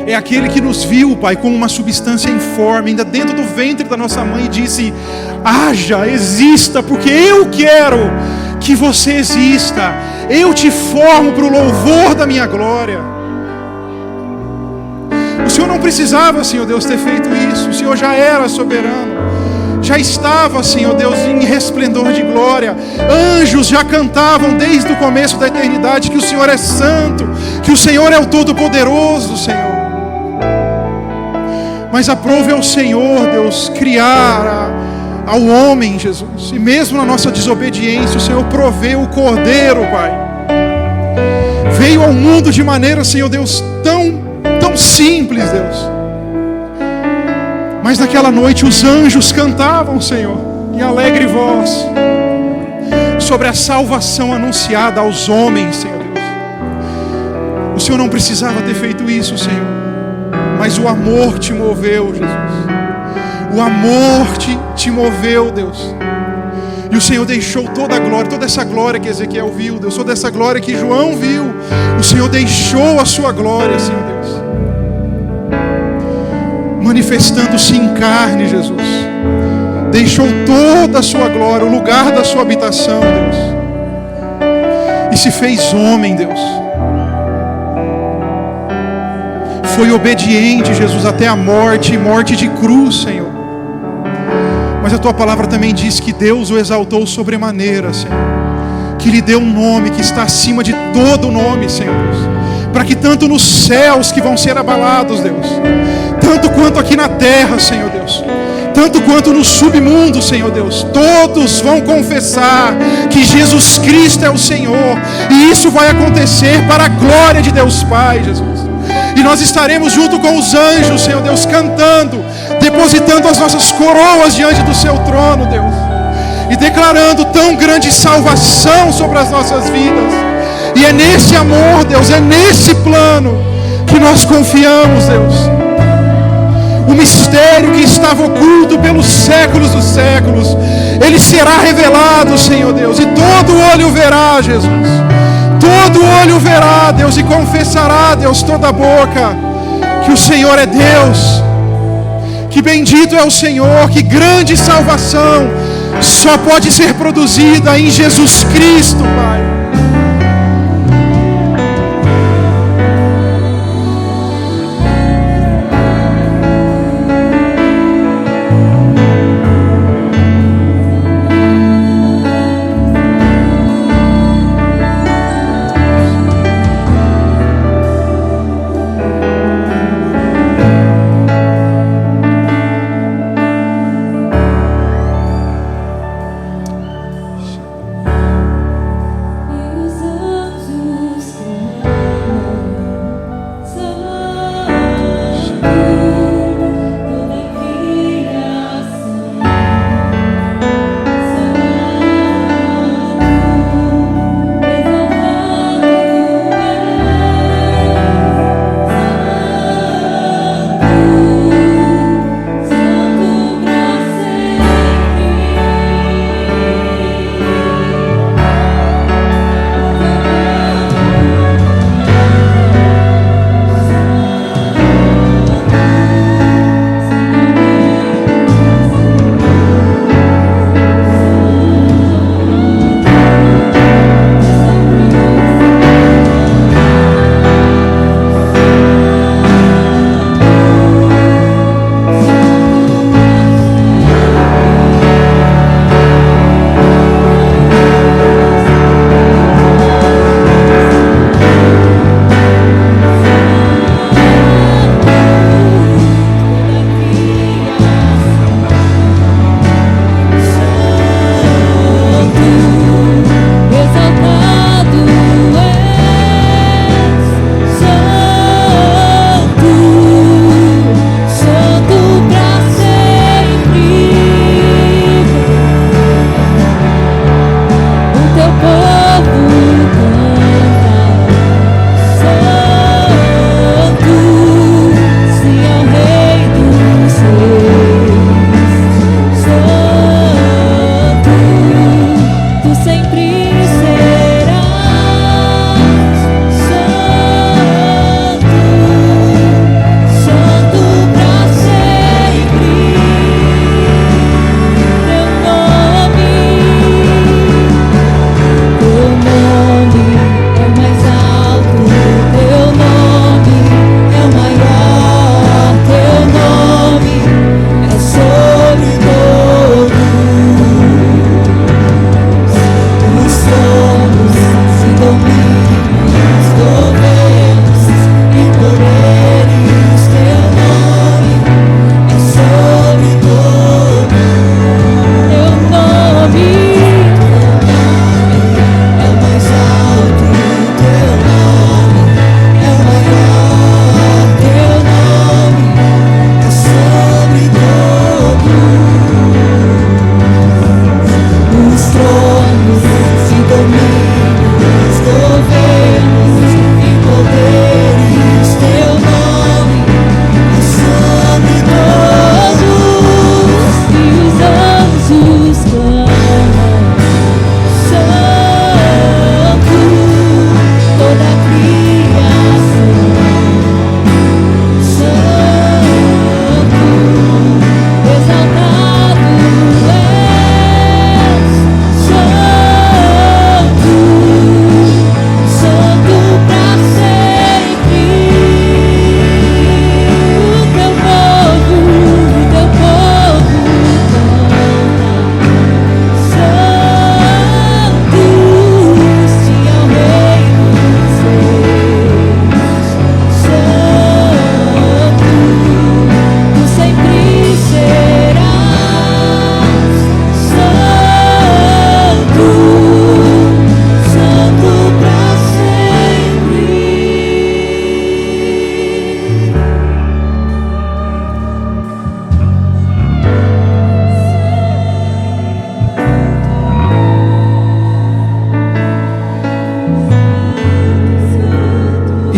É aquele que nos viu, Pai, como uma substância informe, ainda dentro do ventre da nossa mãe, e disse: haja, exista, porque eu quero que você exista. Eu te formo para o louvor da minha glória. O Senhor não precisava, Senhor Deus, ter feito isso. O Senhor já era soberano. Já estava, Senhor Deus, em resplendor de glória. Anjos já cantavam desde o começo da eternidade que o Senhor é santo, que o Senhor é o Todo-Poderoso, Senhor. Mas aprove ao Senhor, Deus, criar ao homem, Jesus. E mesmo na nossa desobediência, o Senhor proveu o Cordeiro, Pai. Veio ao mundo de maneira, Senhor Deus, tão simples, Deus. Mas naquela noite os anjos cantavam, Senhor, em alegre voz, sobre a salvação anunciada aos homens, Senhor Deus. O Senhor não precisava ter feito isso, Senhor. Mas o amor te moveu, Jesus. O amor te moveu, Deus. E o Senhor deixou toda a glória, toda essa glória que Ezequiel viu, Deus, toda essa glória que João viu. O Senhor deixou a sua glória, Senhor Deus, manifestando-se em carne, Jesus. Deixou toda a sua glória, o lugar da sua habitação, Deus. E se fez homem, Deus. foi obediente, Jesus, até a morte, e morte de cruz, Senhor. Mas a Tua palavra também diz que Deus o exaltou sobremaneira, Senhor. Que lhe deu um nome que está acima de todo nome, Senhor Deus. Para que tanto nos céus que vão ser abalados, Deus, tanto quanto aqui na terra, Senhor Deus, tanto quanto no submundo, Senhor Deus, todos vão confessar que Jesus Cristo é o Senhor. E isso vai acontecer para a glória de Deus Pai, Jesus. E nós estaremos junto com os anjos, Senhor Deus, cantando, depositando as nossas coroas diante do Seu trono, Deus, e declarando tão grande salvação sobre as nossas vidas. E é nesse amor, Deus, é nesse plano que nós confiamos, Deus. O mistério que estava oculto pelos séculos dos séculos, ele será revelado, Senhor Deus, e todo olho verá, Jesus. Todo olho verá, Deus, e confessará, Deus, toda a boca, que o Senhor é Deus. Que bendito é o Senhor, que grande salvação só pode ser produzida em Jesus Cristo, Pai.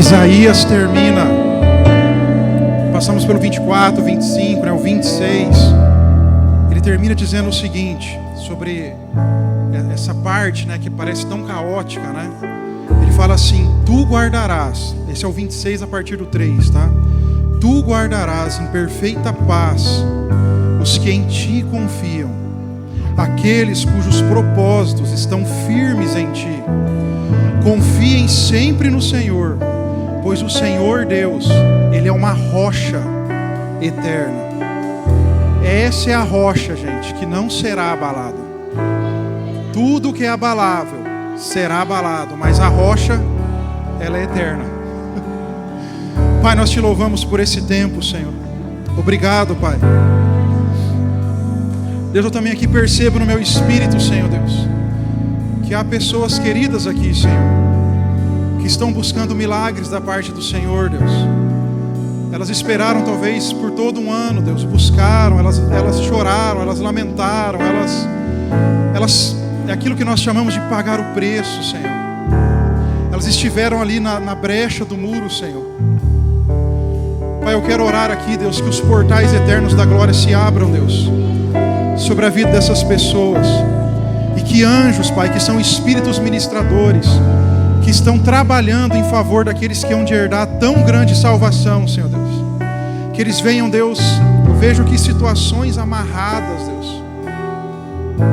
Isaías termina. Passamos pelo 24, 25, o 26. Ele termina dizendo o seguinte, sobre essa parte, né, que parece tão caótica, né? Ele fala assim: tu guardarás, esse é o 26 a partir do 3, tá? Tu guardarás em perfeita paz os que em ti confiam, aqueles cujos propósitos estão firmes em ti. Confiem sempre no Senhor, pois o Senhor Deus, Ele é uma rocha eterna. Essa é a rocha, gente, que não será abalada. Tudo que é abalável será abalado, mas a rocha, ela é eterna. Pai, nós te louvamos por esse tempo, Senhor. Obrigado, Pai. Deus, eu também aqui percebo no meu espírito, Senhor Deus, que há pessoas queridas aqui, Senhor, que estão buscando milagres da parte do Senhor, Deus. Elas esperaram talvez por todo um ano, Deus, buscaram, elas choraram, elas lamentaram, elas é aquilo que nós chamamos de pagar o preço, Senhor. Elas estiveram ali na brecha do muro, Senhor. Pai, eu quero orar aqui, Deus, que os portais eternos da glória se abram, Deus, sobre a vida dessas pessoas. E que anjos, Pai, que são espíritos ministradores, que estão trabalhando em favor daqueles que hão de herdar tão grande salvação, Senhor Deus. Que eles venham, Deus, eu vejo que situações amarradas, Deus,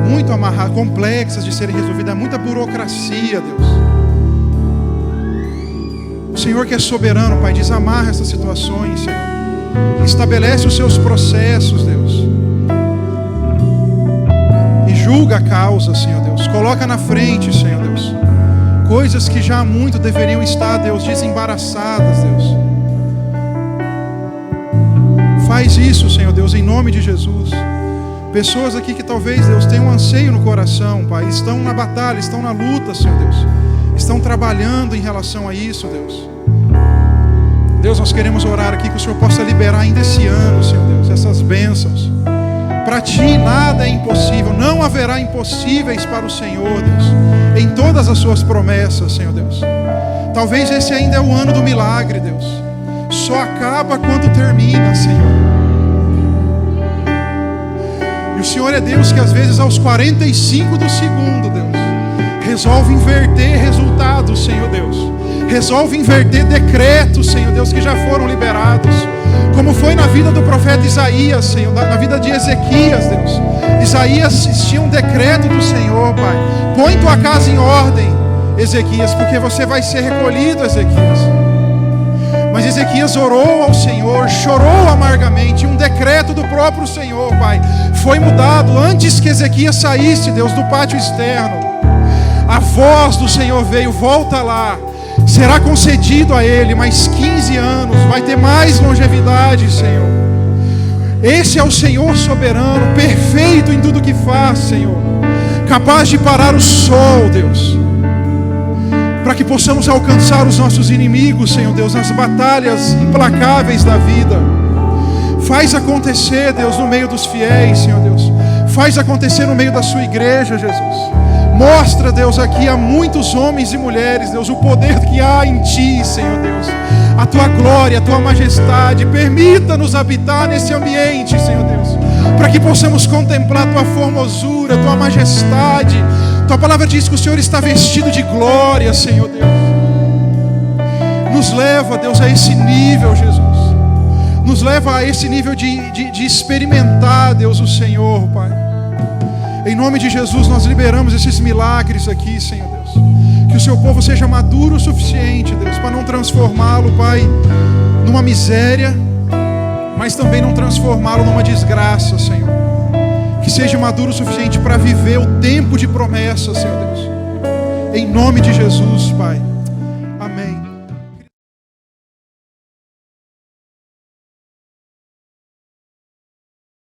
muito amarradas, complexas de serem resolvidas, muita burocracia, Deus. O Senhor que é soberano, Pai, desamarra essas situações, Senhor. Estabelece os seus processos, Deus. E julga a causa, Senhor Deus. Coloca na frente, Senhor Deus, coisas que já há muito deveriam estar, Deus, desembaraçadas, Deus. Faz isso, Senhor Deus, em nome de Jesus. Pessoas aqui que talvez, Deus, tenham um anseio no coração, Pai, estão na batalha, estão na luta, Senhor Deus. Estão trabalhando em relação a isso, Deus. Deus, nós queremos orar aqui que o Senhor possa liberar ainda esse ano, Senhor Deus, essas bênçãos. Para Ti nada é impossível, não haverá impossíveis para o Senhor, Deus, em todas as Suas promessas, Senhor Deus. Talvez esse ainda é o ano do milagre, Deus. Só acaba quando termina, Senhor. E o Senhor é Deus que às vezes aos 45 do segundo, Deus, resolve inverter resultados, Senhor Deus. Resolve inverter decretos, Senhor Deus, que já foram liberados. Como foi na vida do profeta Isaías, Senhor, na vida de Ezequias, Deus. Isaías tinha um decreto do Senhor, Pai. Põe tua casa em ordem, Ezequias, porque você vai ser recolhido, Ezequias. Mas Ezequias orou ao Senhor, chorou amargamente. Um decreto do próprio Senhor, Pai, foi mudado antes que Ezequias saísse, Deus, do pátio externo. A voz do Senhor veio: volta lá. Será concedido a ele mais 15 anos. Vai ter mais longevidade, Senhor. Esse é o Senhor soberano, perfeito em tudo que faz, Senhor. Capaz de parar o sol, Deus, para que possamos alcançar os nossos inimigos, Senhor Deus, nas batalhas implacáveis da vida. Faz acontecer, Deus, no meio dos fiéis, Senhor Deus. Faz acontecer no meio da sua igreja, Jesus. Mostra, Deus, aqui a muitos homens e mulheres, Deus, o poder que há em Ti, Senhor Deus. A Tua glória, a Tua majestade. Permita-nos habitar nesse ambiente, Senhor Deus, para que possamos contemplar a Tua formosura, a Tua majestade. Tua palavra diz que o Senhor está vestido de glória, Senhor Deus. Nos leva, Deus, a esse nível, Jesus. Nos leva a esse nível de experimentar, Deus, o Senhor, Pai. Em nome de Jesus, nós liberamos esses milagres aqui, Senhor Deus. Que o Seu povo seja maduro o suficiente, Deus, para não transformá-lo, Pai, numa miséria, mas também não transformá-lo numa desgraça, Senhor. Que seja maduro o suficiente para viver o tempo de promessa, Senhor Deus. Em nome de Jesus, Pai.